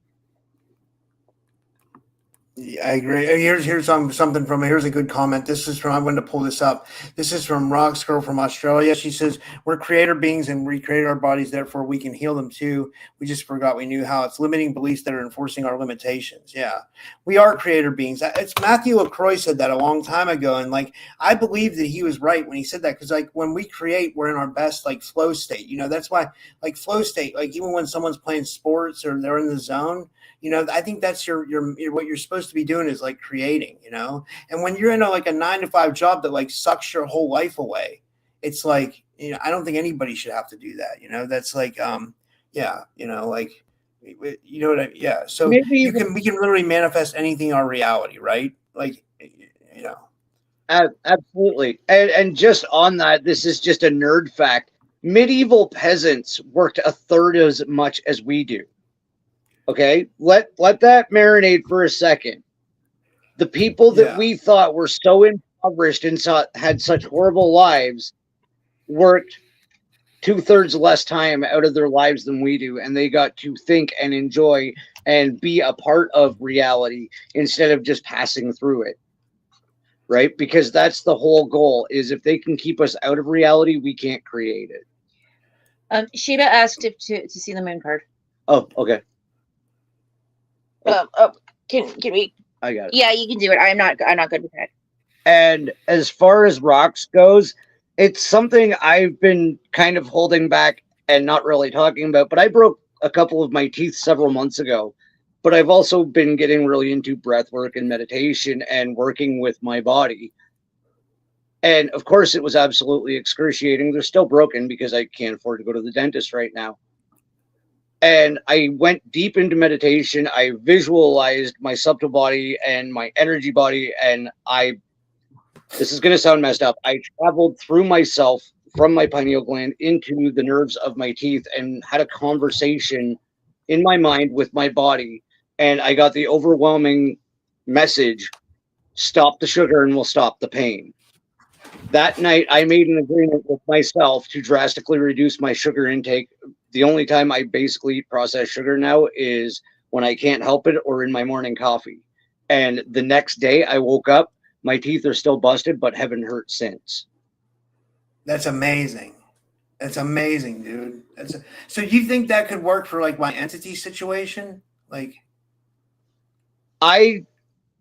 I agree. Here's something from here's a good comment. This is from, I wanted to pull this up. This is from Rock's Girl from Australia. She says, we're creator beings and we create our bodies, therefore we can heal them too. We just forgot we knew how. It's limiting beliefs that are enforcing our limitations. Yeah, we are creator beings. It's Matthew LaCroix said that a long time ago, and I believe that he was right when he said that, because when we create, we're in our best flow state. That's why flow state, even when someone's playing sports or they're in the zone, I think that's your what you're supposed to be doing is creating, and when you're in a 9-to-5 job that sucks your whole life away, it's I don't think anybody should have to do that. That's yeah, what yeah. So Maybe we can literally manifest anything in our reality, right? Absolutely. And just on that, this is just a nerd fact. Medieval peasants worked 1/3 as much as we do. Okay, let that marinate for a second. The people that we thought were so impoverished and had such horrible lives worked 2/3 less time out of their lives than we do, and they got to think and enjoy and be a part of reality instead of just passing through it. Right? Because that's the whole goal, is if they can keep us out of reality, we can't create it. Sheba asked if to see the moon card. Oh, okay. Can we? I got it. Yeah, you can do it. I'm not good with that. And as far as rocks goes, it's something I've been kind of holding back and not really talking about, but I broke a couple of my teeth several months ago. But I've also been getting really into breath work and meditation and working with my body. And of course, it was absolutely excruciating. They're still broken because I can't afford to go to the dentist right now. And I went deep into meditation. I visualized my subtle body and my energy body. And this is going to sound messed up. I traveled through myself from my pineal gland into the nerves of my teeth and had a conversation in my mind with my body. And I got the overwhelming message, stop the sugar and we'll stop the pain. That night, I made an agreement with myself to drastically reduce my sugar intake. The only time I basically eat processed sugar now is when I can't help it or in my morning coffee. And the next day I woke up, my teeth are still busted, but haven't hurt since. That's amazing. That's amazing, dude. So you think that could work for like my entity situation? Like, I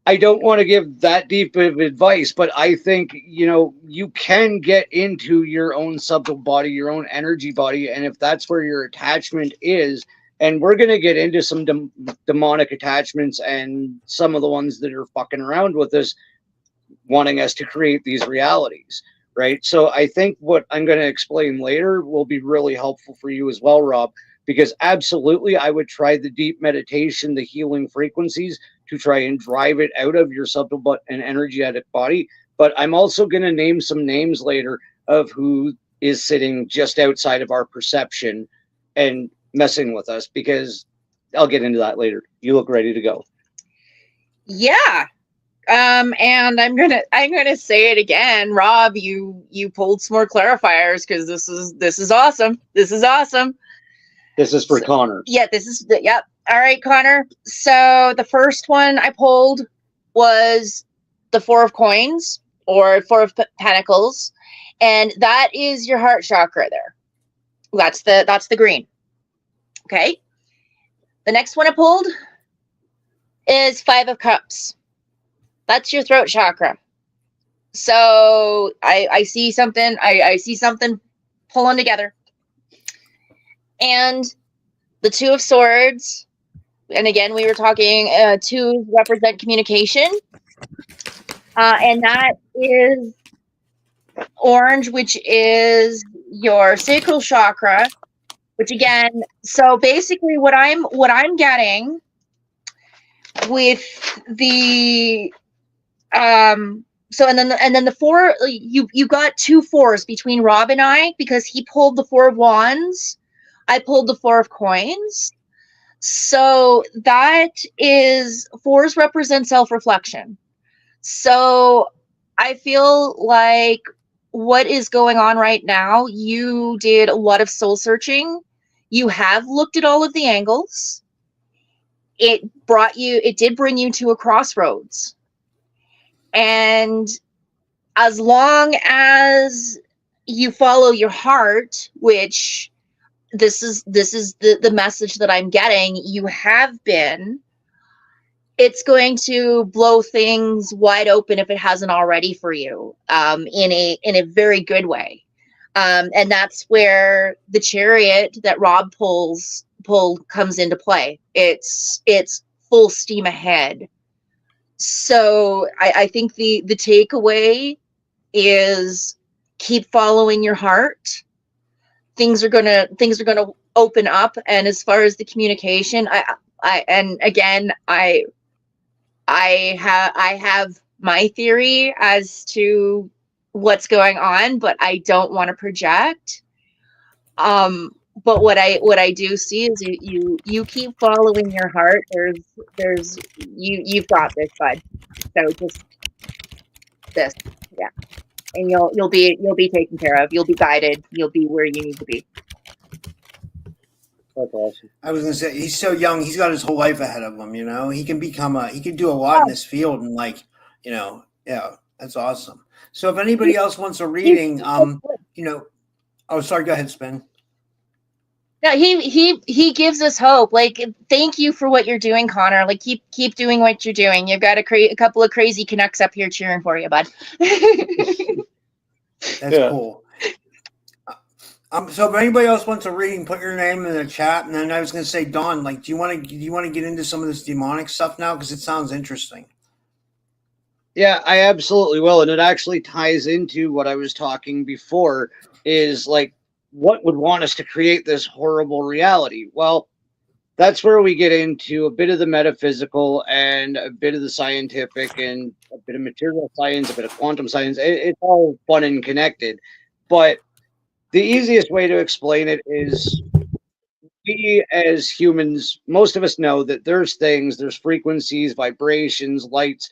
don't want to give that deep of advice, but I think, you can get into your own subtle body, your own energy body. And if that's where your attachment is, and we're going to get into some demonic attachments and some of the ones that are fucking around with us, wanting us to create these realities, right? So I think what I'm going to explain later will be really helpful for you as well, Rob, because absolutely I would try the deep meditation, the healing frequencies, to try and drive it out of your subtle and energetic body. But I'm also going to name some names later of who is sitting just outside of our perception and messing with us, because I'll get into that later. You look ready to go. Yeah. And I'm gonna say it again, Rob. You pulled some more clarifiers because this is awesome. This is awesome. This is for Connor. Yeah, yep. All right, Connor. So the first one I pulled was the Four of Coins or Four of Pentacles, and that is your heart chakra there. That's the green. Okay. The next one I pulled is Five of Cups. That's your throat chakra. So I see something. I see something pulling together. And the Two of Swords. And again, we were talking, twos represent communication. And that is orange, which is your sacral chakra, which again, so basically what I'm getting with the, so and then the four, you got 2 fours between Rob and I, because he pulled the Four of Wands. I pulled the Four of Coins. So that is, fours represent self-reflection. So I feel like what is going on right now, you did a lot of soul searching. You have looked at all of the angles. It did bring you to a crossroads. And as long as you follow your heart, which this is the message that I'm getting, you have been, it's going to blow things wide open if it hasn't already for you, in a very good way. And that's where the Chariot that Rob pulled comes into play. It's full steam ahead. So I think the takeaway is keep following your heart. Things are gonna open up. And as far as the communication, I have my theory as to what's going on, but I don't want to project. But what I do see is you keep following your heart. You've got this, bud. So just this, yeah. And you'll be taken care of. You'll be guided. You'll be where you need to be. That's awesome. I was gonna say, he's so young. He's got his whole life ahead of him. He can he can do a lot in this field, and yeah, that's awesome. So if anybody else wants a reading, oh, sorry, go ahead, Spin. No, he gives us hope. Like, thank you for what you're doing, Connor. Like, keep doing what you're doing. You've got a couple of crazy Canucks up here cheering for you, bud. That's cool. So if anybody else wants to read, put your name in the chat. And then I was going to say, Dawn, like, do you want to get into some of this demonic stuff now? Because it sounds interesting. Yeah, I absolutely will. And it actually ties into what I was talking before, is like, what would want us to create this horrible reality? Well, that's where we get into a bit of the metaphysical and a bit of the scientific and a bit of material science, a bit of quantum science. It's all fun and connected. But the easiest way to explain it is, we as humans, most of us know that there's frequencies, vibrations, lights,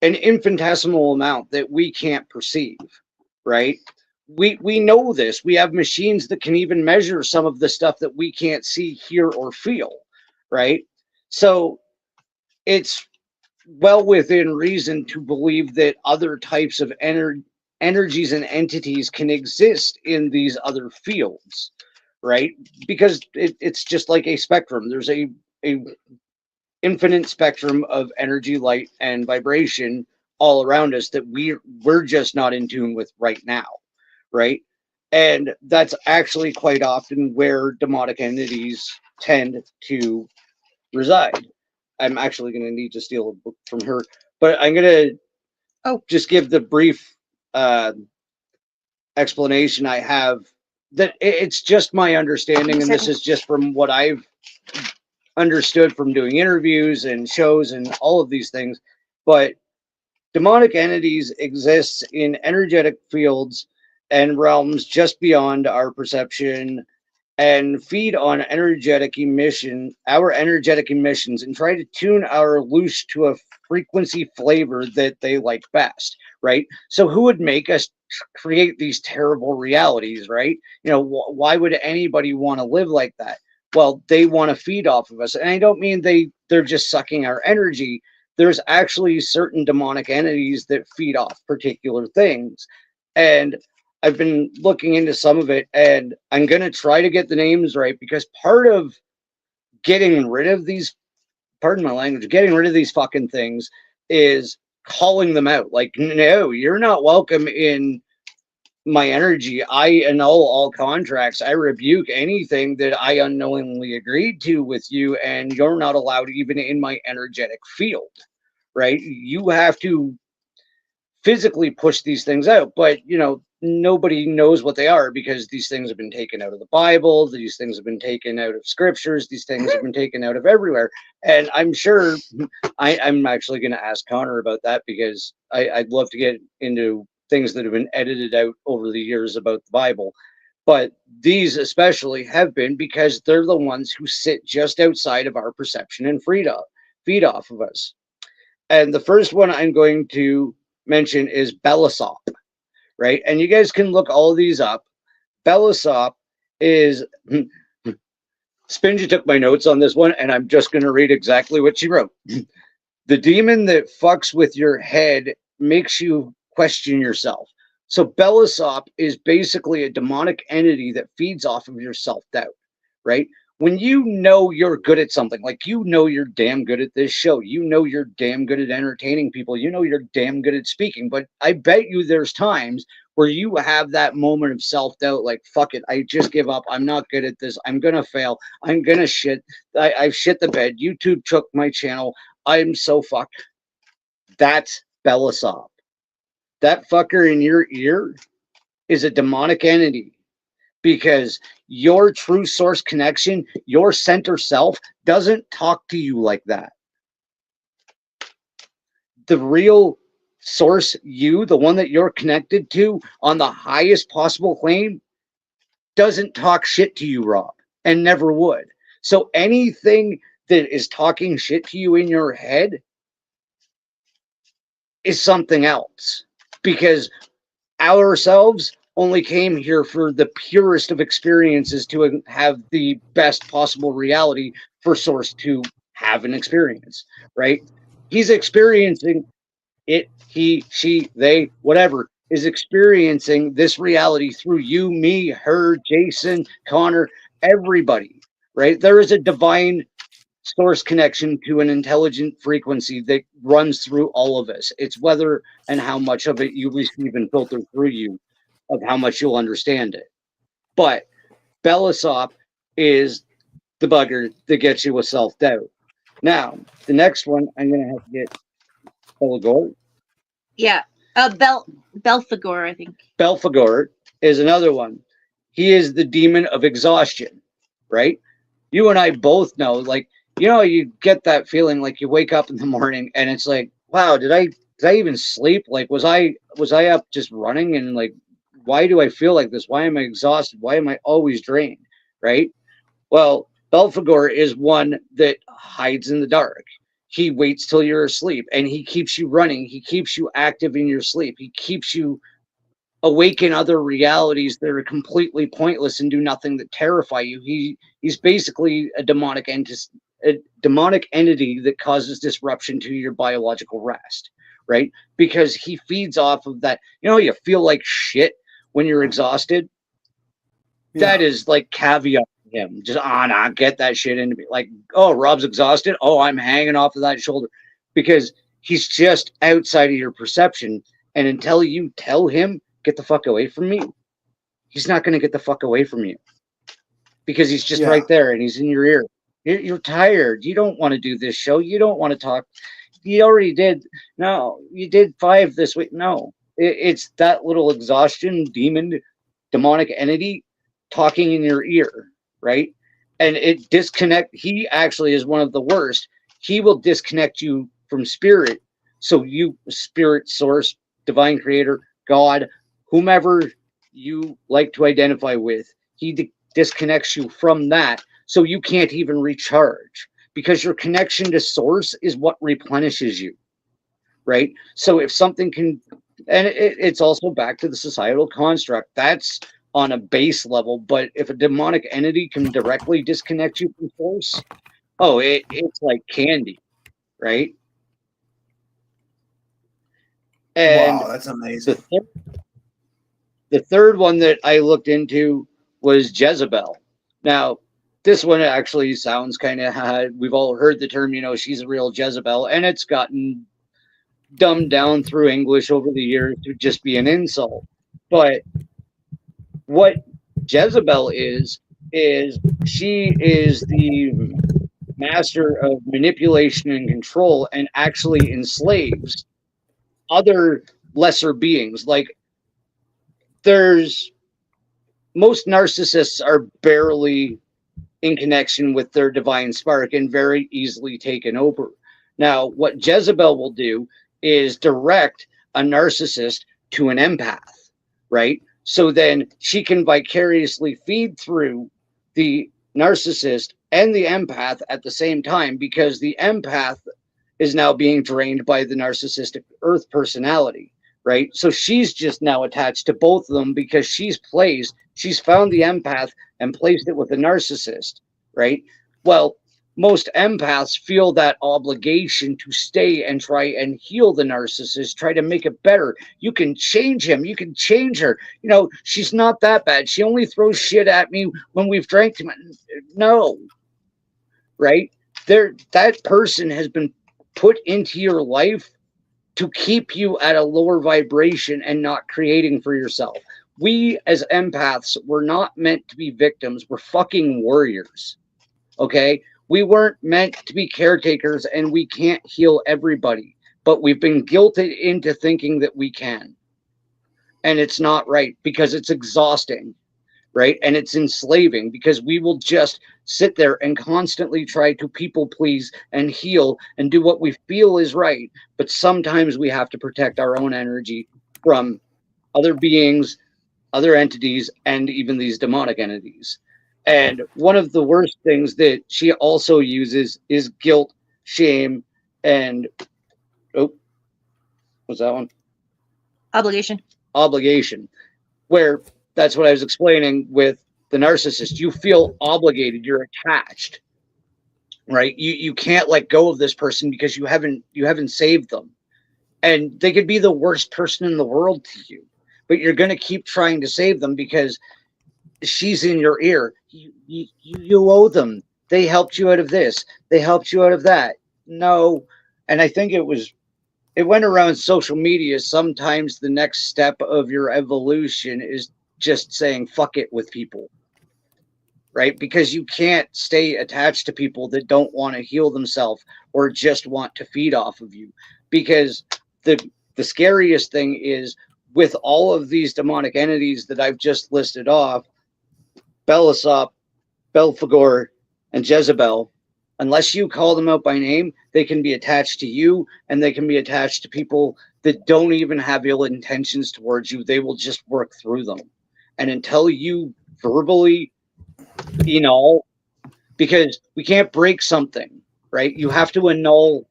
an infinitesimal amount that we can't perceive, right? We know this. We have machines that can even measure some of the stuff that we can't see, hear, or feel, right? So it's well within reason to believe that other types of energies and entities can exist in these other fields, right? Because it's just like a spectrum. There's a infinite spectrum of energy, light, and vibration all around us that we're just not in tune with right now, right? And that's actually quite often where demonic entities tend to reside. I'm actually going to need to steal a book from her, but I'm going to just give the brief explanation I have, that it's just my understanding, and this is just from what I've understood from doing interviews and shows and all of these things. But demonic entities exist in energetic fields and realms just beyond our perception, and feed on our energetic emissions, and try to tune our loose to a frequency flavor that they like best, right? So who would make us create these terrible realities, right? Why would anybody want to live like that? Well, they want to feed off of us. And I don't mean they're just sucking our energy. There's actually certain demonic entities that feed off particular things. And I've been looking into some of it, and I'm going to try to get the names right, because part of getting rid of these, pardon my language, getting rid of these fucking things is calling them out. Like, no, you're not welcome in my energy. I annul all contracts. I rebuke anything that I unknowingly agreed to with you, and you're not allowed even in my energetic field, right? You have to physically push these things out, but nobody knows what they are, because these things have been taken out of the Bible, these things have been taken out of scriptures, these things have been taken out of everywhere. And I'm sure I'm actually going to ask Connor about that, because I'd love to get into things that have been edited out over the years about the Bible. But these especially have been, because they're the ones who sit just outside of our perception and feed off of us. And the first one I'm going to mention is Belisop, right? And you guys can look all of these up. Belisop is Spinja took my notes on this one, and I'm just going to read exactly what she wrote. The demon that fucks with your head makes you question yourself. So Belisop is basically a demonic entity that feeds off of your self-doubt, right? When you're good at something, like you're damn good at this show, you're damn good at entertaining people, you're damn good at speaking, but I bet you there's times where you have that moment of self-doubt, like, fuck it, I just give up, I'm not good at this, I'm gonna fail, I'm gonna shit, I've shit the bed, YouTube took my channel, I'm so fucked. That's Belisop. That fucker in your ear is a demonic entity, because your true source connection, your center self, doesn't talk to you like that. The real source, you, the one that you're connected to on the highest possible plane, doesn't talk shit to you, Rob, and never would. So anything that is talking shit to you in your head is something else, because ourselves only came here for the purest of experiences, to have the best possible reality for source to have an experience, right? He's experiencing it, he, she, they, whatever, is experiencing this reality through you, me, her, Jason, Connor, everybody, right? There is a divine source connection to an intelligent frequency that runs through all of us. It's whether and how much of it you receive and filter through you, of how much you'll understand it. But Belisop is the bugger that gets you with self-doubt. Now, the next one, I'm going to have to get Belphegor. Yeah. Belphegor, I think. Belphegor is another one. He is the demon of exhaustion, right? You and I both know, like, you know, you get that feeling like you wake up in the morning and it's like, wow, did I even sleep? Like, was I up just running? And like, why do I feel like this? Why am I exhausted? Why am I always drained? Right? Well, Belphegor is one that hides in the dark. He waits till you're asleep and he keeps you running. He keeps you active in your sleep. He keeps you awake in other realities that are completely pointless and do nothing that terrify you. He's basically a demonic entity that causes disruption to your biological rest, right? Because he feeds off of that. You know, you feel like shit when you're exhausted. Yeah. That is like caveat to him. Just nah, get that shit into me. Like, oh, Rob's exhausted. Oh, I'm hanging off of that shoulder, because he's just outside of your perception. And until you tell him, get the fuck away from me, he's not going to get the fuck away from you, because he's just right there and he's in your ear. You're tired. You don't want to do this show. You don't want to talk. You already did. No, you did 5 this week. No, it's that little exhaustion demon, demonic entity talking in your ear, right? And it he actually is one of the worst. He will disconnect you from spirit. So you, spirit, source, divine creator, God, whomever you like to identify with, he disconnects you from that. So you can't even recharge, because your connection to source is what replenishes you, right? So if something can, and it's also back to the societal construct, that's on a base level. But if a demonic entity can directly disconnect you from source, oh, it's like candy, right? And wow, that's amazing. The third one that I looked into was Jezebel. Now, this one actually sounds kind of, we've all heard the term, you know, she's a real Jezebel, and it's gotten dumbed down through English over the years to just be an insult. But what Jezebel is she is the master of manipulation and control, and actually enslaves other lesser beings. Like, most narcissists are barely in connection with their divine spark and very easily taken over. Now, what Jezebel will do is direct a narcissist to an empath, right? So then she can vicariously feed through the narcissist and the empath at the same time, because the empath is now being drained by the narcissistic earth personality, right? So she's just now attached to both of them, because she's found the empath and placed it with the narcissist, right? Well, most empaths feel that obligation to stay and try and heal the narcissist, try to make it better. You can change him. You can change her. You know, she's not that bad. She only throws shit at me when we've drank too much. No, right? That person has been put into your life to keep you at a lower vibration and not creating for yourself. We as empaths were not meant to be victims. We're fucking warriors. Okay? We weren't meant to be caretakers, and we can't heal everybody, but we've been guilted into thinking that we can. And it's not right, because it's exhausting, right? And it's enslaving, because we will just sit there and constantly try to people please and heal and do what we feel is right. But sometimes we have to protect our own energy from other beings, other entities, and even these demonic entities. And one of the worst things that she also uses is guilt, shame, and what's that one? Obligation. Where that's what I was explaining with the narcissist. You feel obligated, you're attached, right? You can't let go of this person because you haven't saved them. And they could be the worst person in the world to you, but you're going to keep trying to save them, because she's in your ear. You owe them. They helped you out of this. They helped you out of that. No. And I think it went around social media. Sometimes the next step of your evolution is just saying fuck it with people, right? Because you can't stay attached to people that don't want to heal themselves or just want to feed off of you. Because the scariest thing is, with all of these demonic entities that I've just listed off, Belisop, Belphegor, and Jezebel, unless you call them out by name, they can be attached to you, and they can be attached to people that don't even have ill intentions towards you. They will just work through them. And until you verbally, because we can't break something, right? You have to annul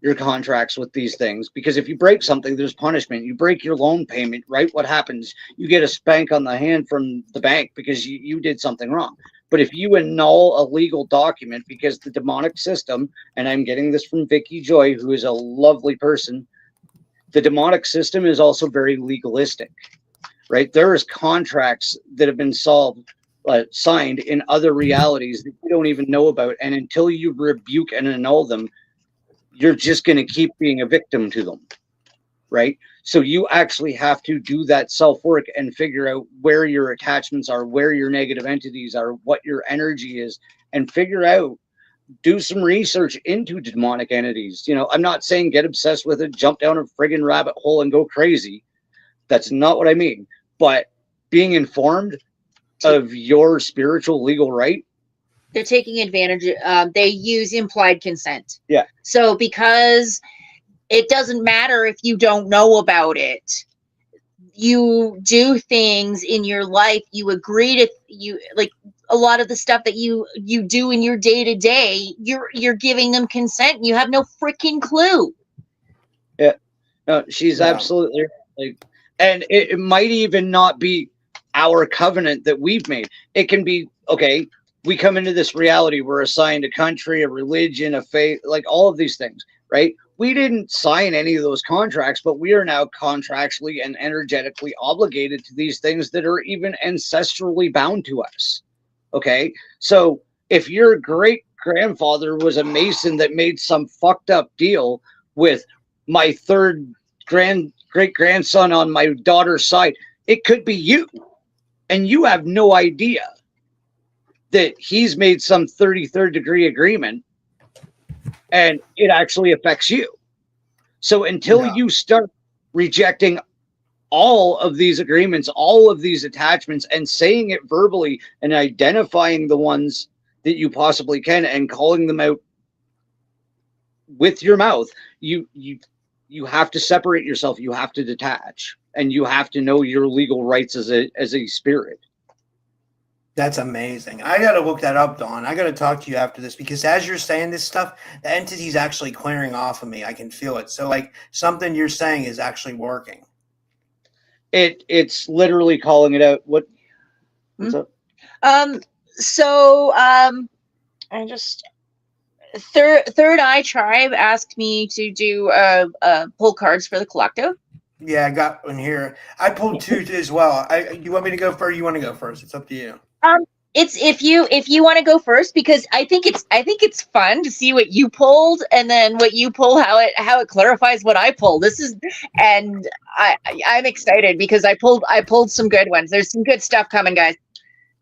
your contracts with these things, because if you break something, there's punishment. You break your loan payment, right? What happens? You get a spank on the hand from the bank because you did something wrong. But if you annul a legal document, because the demonic system, and I'm getting this from Vicky Joy, who is a lovely person, the demonic system is also very legalistic, right? There is contracts that have been signed in other realities that you don't even know about. And until you rebuke and annul them, you're just going to keep being a victim to them, right? So you actually have to do that self-work and figure out where your attachments are, where your negative entities are, what your energy is, and figure out, do some research into demonic entities. I'm not saying get obsessed with it, jump down a friggin' rabbit hole and go crazy. That's not what I mean. But being informed of your spiritual legal right. They're taking advantage. They use implied consent. Yeah. So because it doesn't matter if you don't know about it, you do things in your life. You agree to like a lot of the stuff that you do in your day to day. You're giving them consent. You have no freaking clue. Yeah. No, she's absolutely like, and it might even not be our covenant that we've made. It can be, okay, we come into this reality, we're assigned a country, a religion, a faith, like all of these things, right? We didn't sign any of those contracts, but we are now contractually and energetically obligated to these things that are even ancestrally bound to us. Okay? So if your great grandfather was a Mason that made some fucked up deal with my third great grandson on my daughter's side, it could be you. And you have no idea that he's made some 33rd degree agreement and it actually affects you. So until you start rejecting all of these agreements, all of these attachments, and saying it verbally and identifying the ones that you possibly can and calling them out with your mouth, you have to separate yourself. You have to detach, and you have to know your legal rights as a spirit. That's amazing. I got to look that up, Dawn. I got to talk to you after this, because as you're saying this stuff, the entity's actually clearing off of me. I can feel it. So like something you're saying is actually working. It's literally calling it out. What's up? I just Third Eye Tribe asked me to do pull cards for the collective. Yeah, I got one here. I pulled two as well. You want me to go first? You want to go first? It's up to you. It's if you want to go first, because I think it's fun to see what you pulled, and then what you pull, how it clarifies what I pull. And I'm excited because I pulled some good ones. There's some good stuff coming, guys.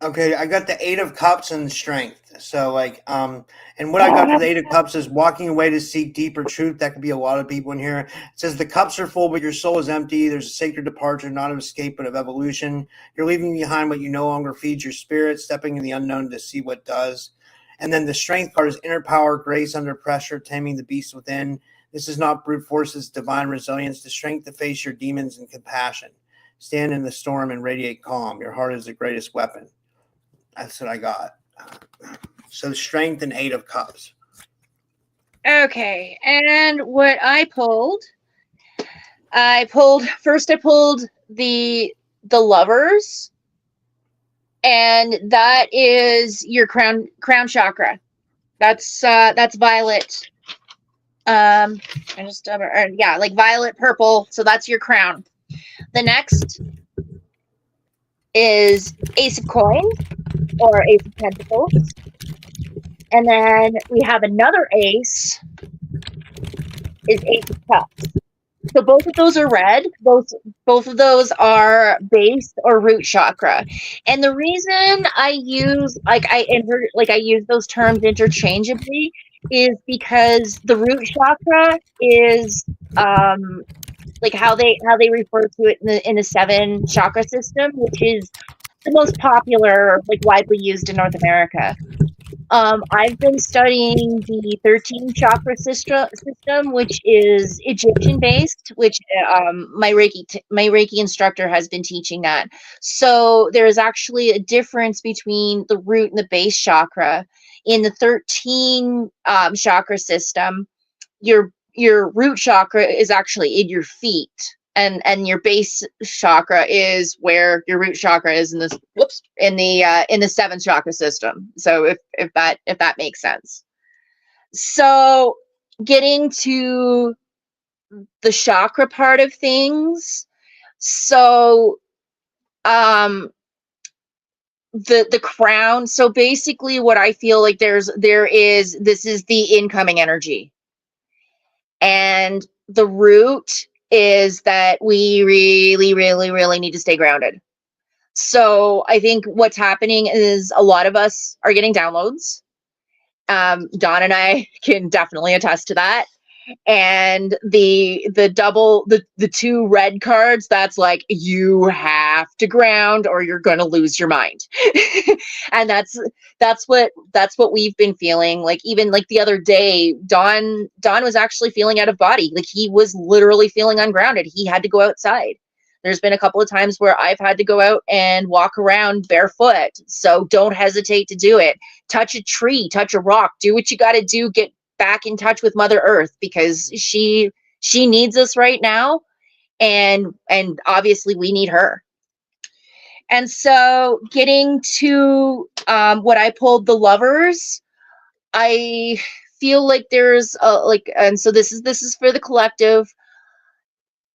Okay, I got the 8 of Cups and Strength. So like, and what I got for the 8 of Cups is walking away to seek deeper truth. That could be a lot of people in here. It says the cups are full, but your soul is empty. There's a sacred departure, not of escape, but of evolution. You're leaving behind what you no longer feeds your spirit, stepping in the unknown to see what does. And then the Strength card is inner power, grace under pressure, taming the beast within. This is not brute force, it's divine resilience, the strength to face your demons and compassion. Stand in the storm and radiate calm. Your heart is the greatest weapon. That's what I got. So Strength and 8 of Cups. Okay, and what I pulled the Lovers, and that is your crown chakra. That's violet. Like violet purple. So that's your crown. The next is Ace of Coins or Ace of Pentacles. And then we have another ace is Ace of Cups. So both of those are red. Both of those are base or root chakra. And the reason I use I use those terms interchangeably is because the root chakra is like how they refer to it in the 7 chakra system, which is the most popular, like widely used in North America. I've been studying the 13 chakra system, which is Egyptian based, which my Reiki instructor has been teaching that. So there is actually a difference between the root and the base chakra. In the 13 chakra system, your root chakra is actually in your feet, and your base chakra is where your root chakra is in the 7th chakra system. So if that makes sense. So getting to the chakra part of things, so the crown, so basically what I feel like this is the incoming energy. And the root is that we really, really, really need to stay grounded. So I think what's happening is a lot of us are getting downloads. Dawn and I can definitely attest to that. And the 2 red cards, that's like, you have to ground or you're going to lose your mind. And that's what we've been feeling. Like, even like the other day, Dawn was actually feeling out of body. Like, he was literally feeling ungrounded. He had to go outside. There's been a couple of times where I've had to go out and walk around barefoot. So don't hesitate to do it. Touch a tree, touch a rock, do what you got to do. Get back in touch with Mother Earth, because she needs us right now, and obviously we need her. And so getting to what I pulled, the Lovers, I feel like there's and so this is for the collective.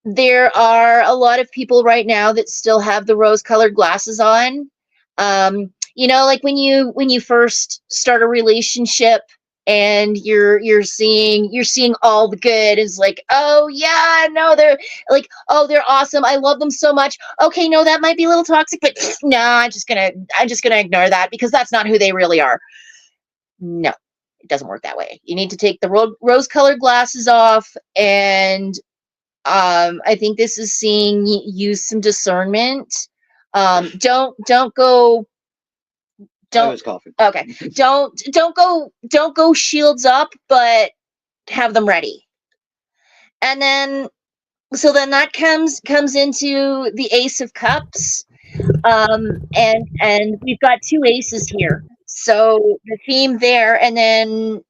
There are a lot of people right now that still have the rose-colored glasses on. Like when you first start a relationship and you're seeing all the good. It's like, oh yeah, no, they're like, oh, they're awesome, I love them so much. Okay, no, that might be a little toxic, but no, I'm just gonna ignore that because that's not who they really are. No, it doesn't work that way. You need to take the rose-colored glasses off, and I think this is seeing use some discernment. Don't go. I was coughing. Okay. Don't go shields up, but have them ready. And then that comes into the Ace of Cups. And we've got 2 aces here. So the theme there, and then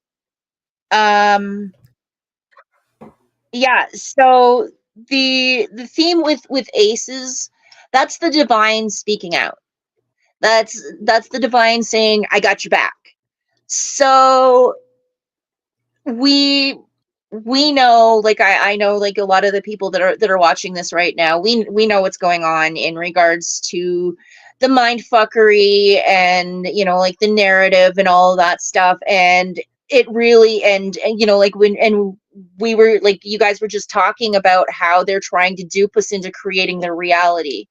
yeah, so the theme with aces, that's the divine speaking out. That's the divine saying, I got your back. So we know, like I know, like a lot of the people that are watching this right now, we know what's going on in regards to the mind fuckery and like the narrative and all of that stuff. And it really, and like when we were, like, you guys were just talking about how they're trying to dupe us into creating their reality.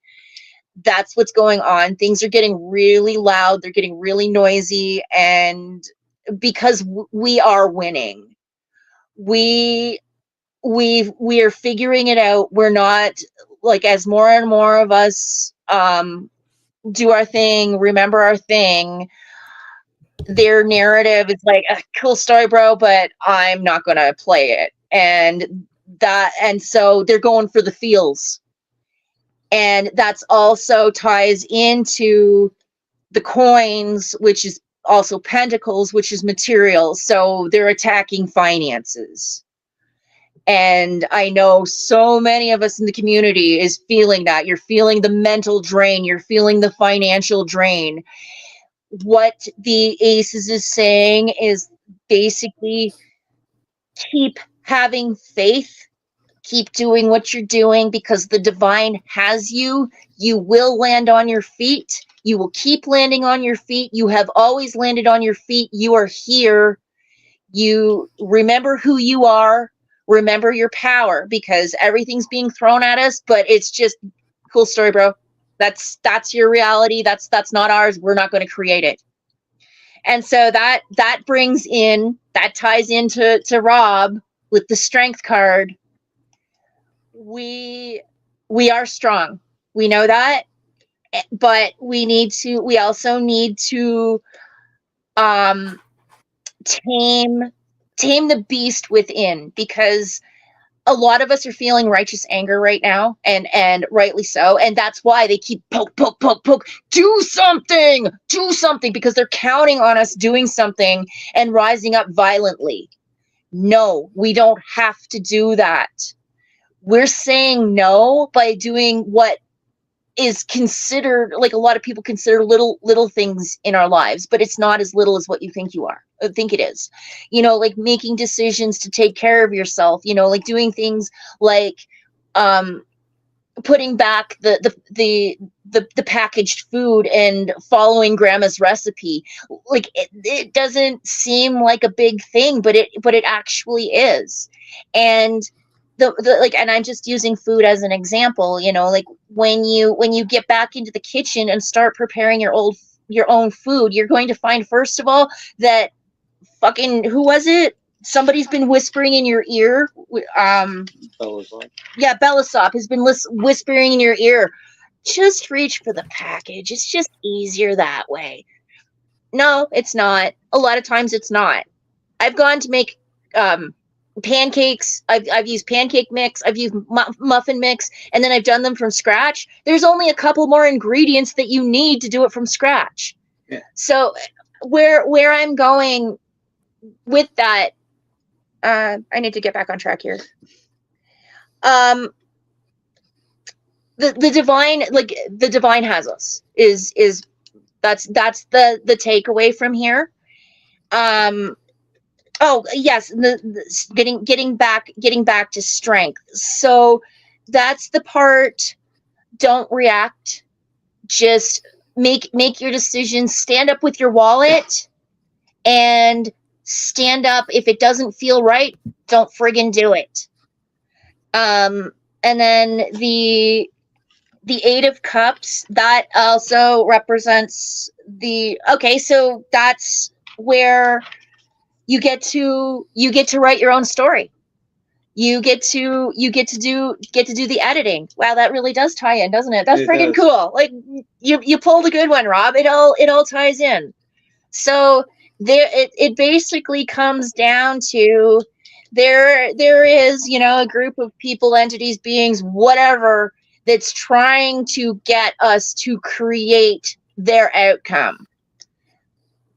That's what's going on. Things are getting really loud, they're getting really noisy, and because we are winning, we are figuring it out. We're not, like, as more and more of us do our thing, remember our thing, their narrative is like, cool story, bro, but I'm not gonna play it. And so they're going for the feels. And that's also ties into the coins, which is also pentacles, which is material. So they're attacking finances. And I know so many of us in the community is feeling that. You're feeling the mental drain. You're feeling the financial drain. What the Aces is saying is basically keep having faith Keep doing what you're doing because the divine has you. You will land on your feet. You will keep landing on your feet. You have always landed on your feet. You are here. You remember who you are. Remember your power because everything's being thrown at us, but it's just cool story, bro. That's your reality. That's not ours. We're not going to create it. And so that ties into Rob with the strength card. We are strong. We know that, but we also need to tame the beast within, because a lot of us are feeling righteous anger right now, and rightly so. And that's why they keep poke, do something, because they're counting on us doing something and rising up violently. No, we don't have to do that. We're saying no by doing what is considered, like a lot of people consider little things in our lives, but it's not as little as what you think it is. Like making decisions to take care of yourself, like doing things like putting back the packaged food and following grandma's recipe. Like it doesn't seem like a big thing, but it actually is. And and I'm just using food as an example, like when you get back into the kitchen and start preparing your own food, you're going to find, first of all, that fucking, who was it? Somebody's been whispering in your ear. Belisop. Yeah, Belisop has been whispering in your ear. Just reach for the package. It's just easier that way. No, it's not. A lot of times it's not. I've gone to make pancakes. I've used pancake mix. I've used muffin mix, and then I've done them from scratch. There's only a couple more ingredients that you need to do it from scratch. Yeah. So where I'm going with that, I need to get back on track here. The divine has us. That's the takeaway from here. Oh yes, getting back to strength. So that's the part. Don't react. Just make your decisions. Stand up with your wallet, and stand up. If it doesn't feel right, don't friggin' do it. And then the 8 of Cups, that also represents so that's where you get to write your own story. You get to do the editing. Wow, that really does tie in, doesn't it? That's freaking cool. Like you pulled a good one, Rob. It all ties in. So it basically comes down to there is, a group of people, entities, beings, whatever, that's trying to get us to create their outcome.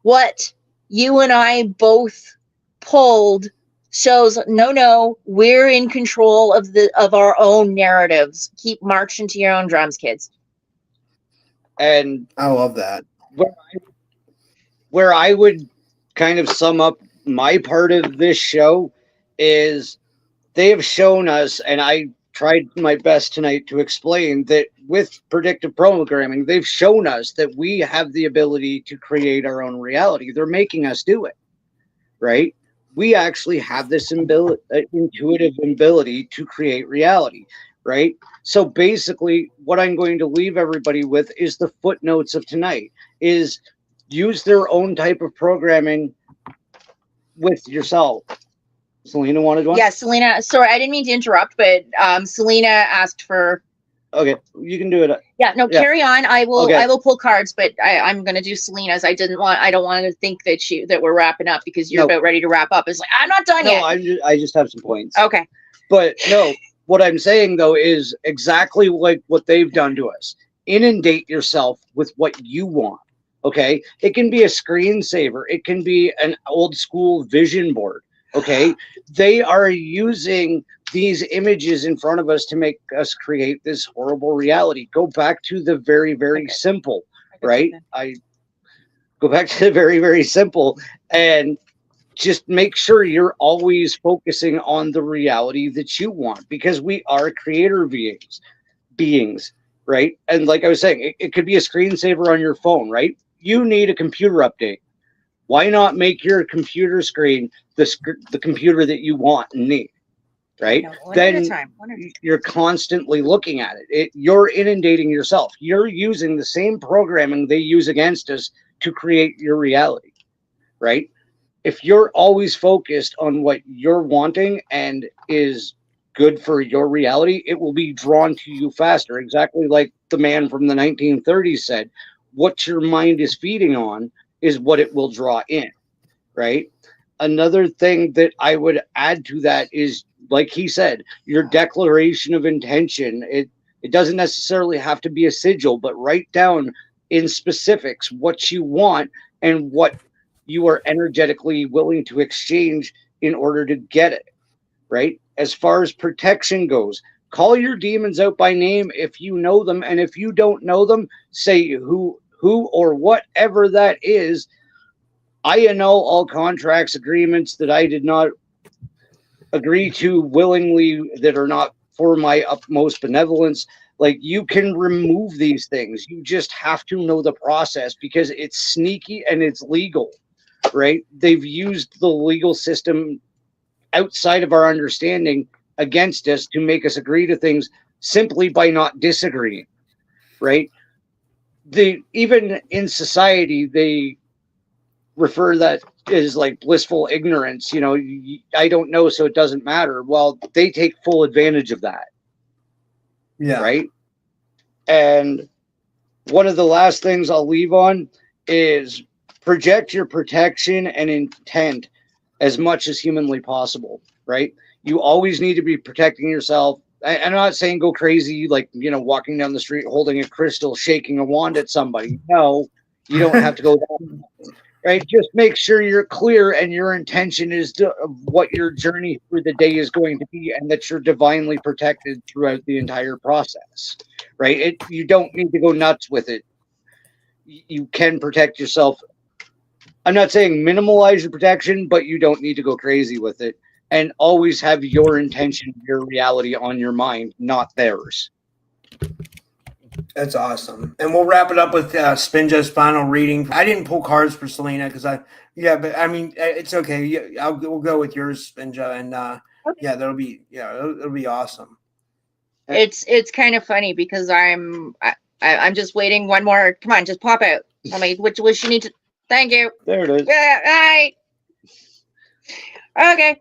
What you and I both pulled shows no, we're in control of our own narratives. Keep marching to your own drums, kids. And I love that. Where I would kind of sum up my part of this show is they have shown us, and I tried my best tonight to explain that with predictive programming, they've shown us that we have the ability to create our own reality. They're making us do it, right? We actually have this intuitive ability to create reality, right? So basically, what I'm going to leave everybody with is the footnotes of tonight, is use their own type of programming with yourself. Selena wanted one? Yeah, Selena. Sorry, I didn't mean to interrupt, but Selena asked for. Okay, you can do it. Yeah, no, yeah. Carry on. I will. Okay. I will pull cards, but I'm going to do Selena's. I don't want to think that we're wrapping up because you're about ready to wrap up. It's like I'm not done yet. No, I just have some points. Okay. But no, what I'm saying though is exactly like what they've done to us. Inundate yourself with what you want. Okay, it can be a screensaver. It can be an old school vision board. Okay, they are using these images in front of us to make us create this horrible reality. Go back to the very, very simple, right? I go back to the very, very simple, and just make sure you're always focusing on the reality that you want, because we are creator beings, right? And like I was saying, it could be a screensaver on your phone, right? You need a computer update. Why not make your computer screen the computer that you want and need, right? One at a Then time. you're constantly looking at it. You're inundating yourself. You're using the same programming they use against us to create your reality, right? If you're always focused on what you're wanting and is good for your reality, it will be drawn to you faster. Exactly like the man from the 1930s said, what your mind is feeding on is what it will draw in, right? Another thing that I would add to that is, like he said, your declaration of intention. It doesn't necessarily have to be a sigil, but write down in specifics what you want and what you are energetically willing to exchange in order to get it, right? As far as protection goes, call your demons out by name if you know them, and if you don't know them, say who or whatever that is. I annul all contracts, agreements that I did not agree to willingly, that are not for my utmost benevolence. Like, you can remove these things. You just have to know the process, because it's sneaky and it's legal, right? They've used the legal system outside of our understanding against us to make us agree to things simply by not disagreeing, right? Even in society, they refer that as like blissful ignorance. I don't know, so it doesn't matter. Well, they take full advantage of that. Yeah. Right. And one of the last things I'll leave on is project your protection and intent as much as humanly possible, right? You always need to be protecting yourself. I'm not saying go crazy, like, walking down the street holding a crystal, shaking a wand at somebody. No, you don't have to go down, right? Just make sure you're clear and your intention is what your journey through the day is going to be, and that you're divinely protected throughout the entire process, right? You don't need to go nuts with it. You can protect yourself. I'm not saying minimalize your protection, but you don't need to go crazy with it. And always have your intention, your reality on your mind, not theirs. That's awesome. And we'll wrap it up with Spinja's final reading. I didn't pull cards for Selena because but I mean, it's okay. We'll go with yours, Spinja, and Okay. it'll be awesome. It's kind of funny because I'm just waiting one more. Come on, just pop out. Tell me which you need to. Thank you. There it is. Yeah. All right. Okay.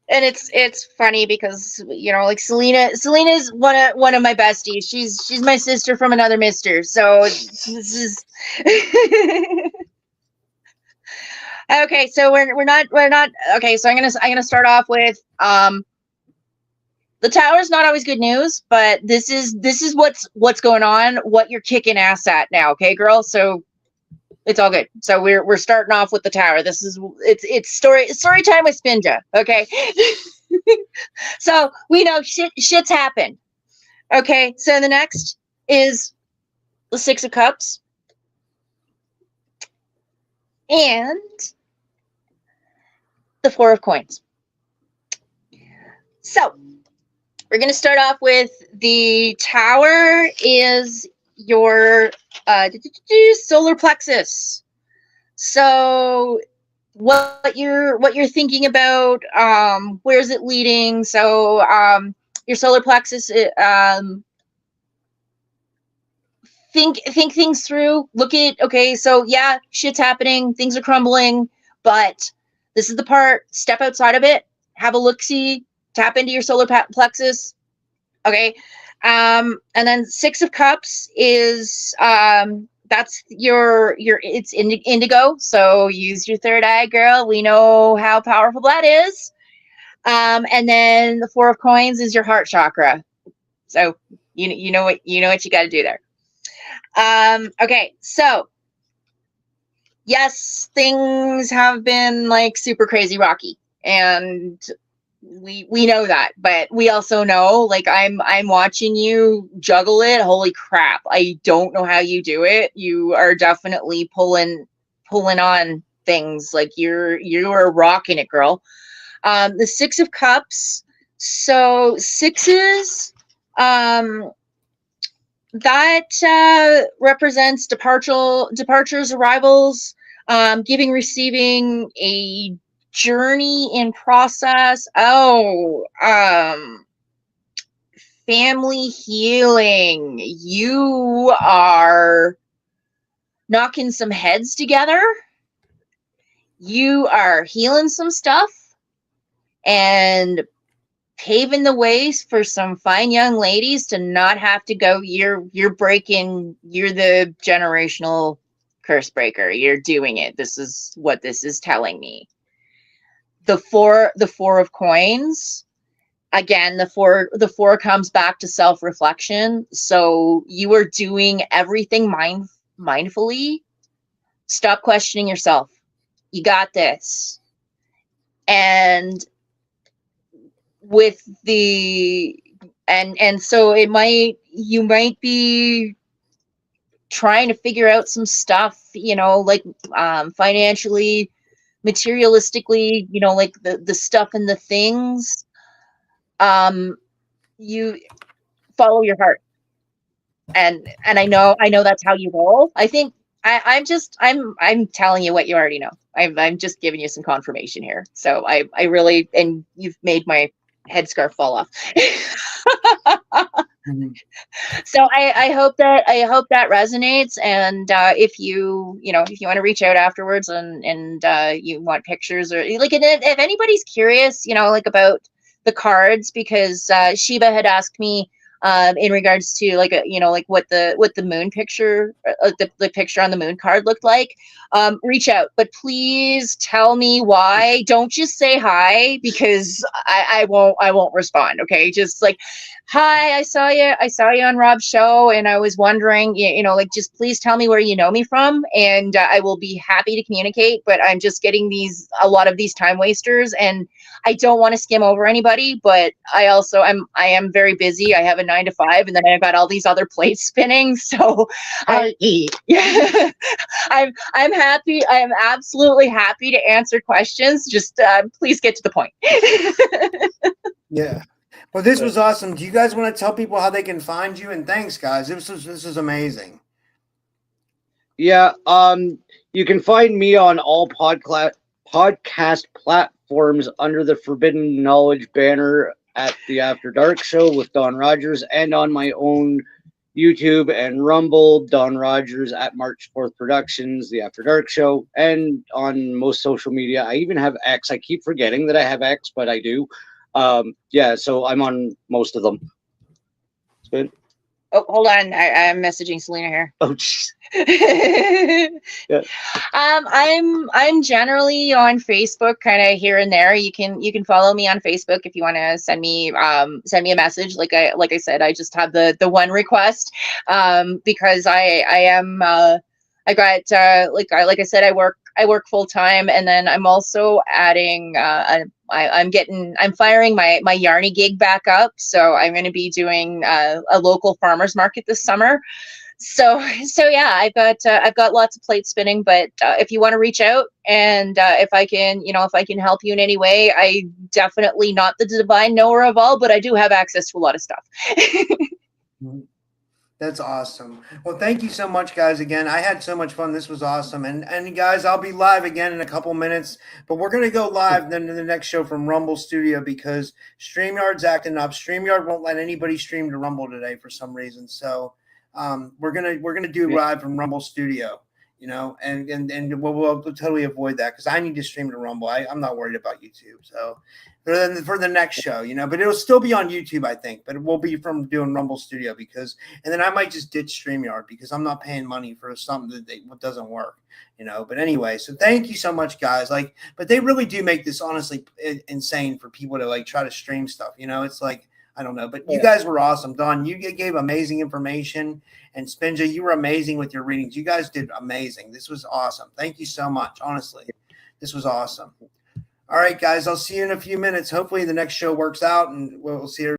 And it's funny because like Selena's one of my besties. She's my sister from another mister. So this is okay. So we're not okay. So I'm gonna start off with the tower's not always good news, but this is what's going on. What you're kicking ass at now, okay, girl? So it's all good. So we're starting off with the tower. This is it's story time with Spinja, okay? So we know shit's happened. Okay, so the next is the Six of Cups and the Four of Coins. So we're gonna start off with the tower is your solar plexus. So what you're thinking about, where's it leading? So your solar plexus, think things through. Look at, okay, so yeah, shit's happening, things are crumbling, but this is the part, step outside of it, have a look-see, tap into your solar plexus. Okay. And then Six of Cups is that's it's indigo. So use your third eye, girl. We know how powerful that is. And then the Four of Coins is your heart chakra. So you know what you got to do there. Okay, so yes, things have been like super crazy rocky, and we know that, but we also know, like, I'm watching you juggle it. Holy crap, I don't know how you do it. You are definitely pulling on things. Like you're rocking it, girl. The Six of Cups. So sixes, that represents departures, arrivals, giving, receiving, a journey in process. Family healing. You are knocking some heads together. You are healing some stuff and paving the ways for some fine young ladies to not have to go. You're the generational curse breaker. You're doing it. This is what this is telling me. The four of coins. Again, the four comes back to self-reflection. So you are doing everything mindfully. Stop questioning yourself. You got this. And with so you might be trying to figure out some stuff, like financially, materialistically, like the stuff and the things. You follow your heart, and I know that's how you roll. I think I'm telling you what you already know. I'm just giving you some confirmation here. So I really, and you've made my headscarf fall off. So I hope that resonates. And if you want to reach out afterwards and you want pictures, or like, and if anybody's curious, like about the cards, because Sheba had asked me in regards to like what the moon picture, the picture on the moon card looked like. Reach out, but please tell me why. Don't just say hi, because I won't respond. Okay, just like, hi, I saw you on Rob's show, and I was wondering, like, just please tell me where you know me from, and I will be happy to communicate. But I'm just getting a lot of these time wasters, and I don't want to skim over anybody, but I am very busy. I have a 9 to 5, and then I've got all these other plates spinning. So yeah, I'm happy. I am absolutely happy to answer questions. Just please get to the point. Yeah. Well, this was awesome. Do you guys want to tell people how they can find you? And thanks, guys. This is amazing. Yeah. You can find me on all podcast platforms under the Forbidden Knowledge banner at the After Dark Show with Don Rogers, and on my own YouTube and Rumble, Don Rogers at March 4th Productions, the After Dark Show, and on most social media. I even have X. I keep forgetting that I have X, but I do. Yeah, so I'm on most of them. Spin. Oh, hold on. I'm messaging Selena here. Oh, jeez. Yeah. I'm generally on Facebook, kind of here and there. You can follow me on Facebook if you want to send me a message. Like I said, I just have the one request, because I got like I said, I work full time, and then I'm also adding I'm firing my Yarny gig back up, so I'm going to be doing a local farmers market this summer. So yeah, I've got lots of plates spinning. But if you want to reach out, and if I can help you in any way, I definitely not the divine knower of all, but I do have access to a lot of stuff. That's awesome. Well, thank you so much, guys. Again, I had so much fun. This was awesome. And guys, I'll be live again in a couple minutes, but we're going to go live then to the next show from Rumble Studio, because StreamYard's acting up. StreamYard won't let anybody stream to Rumble today for some reason. So we're going to do live from Rumble Studio, and we'll totally avoid that, because I need to stream to Rumble. I'm not worried about YouTube. So for the next show, but it'll still be on YouTube, I think, but it will be from doing Rumble Studio, and then I might just ditch StreamYard, because I'm not paying money for something that doesn't work, but anyway, so thank you so much, guys. But they really do make this honestly insane for people to try to stream stuff. It's like, I don't know, but you guys were awesome. Don, you gave amazing information, and Spinja, you were amazing with your readings. You guys did amazing. This was awesome. Thank you so much. Honestly, this was awesome. All right, guys, I'll see you in a few minutes. Hopefully the next show works out, and we'll see you.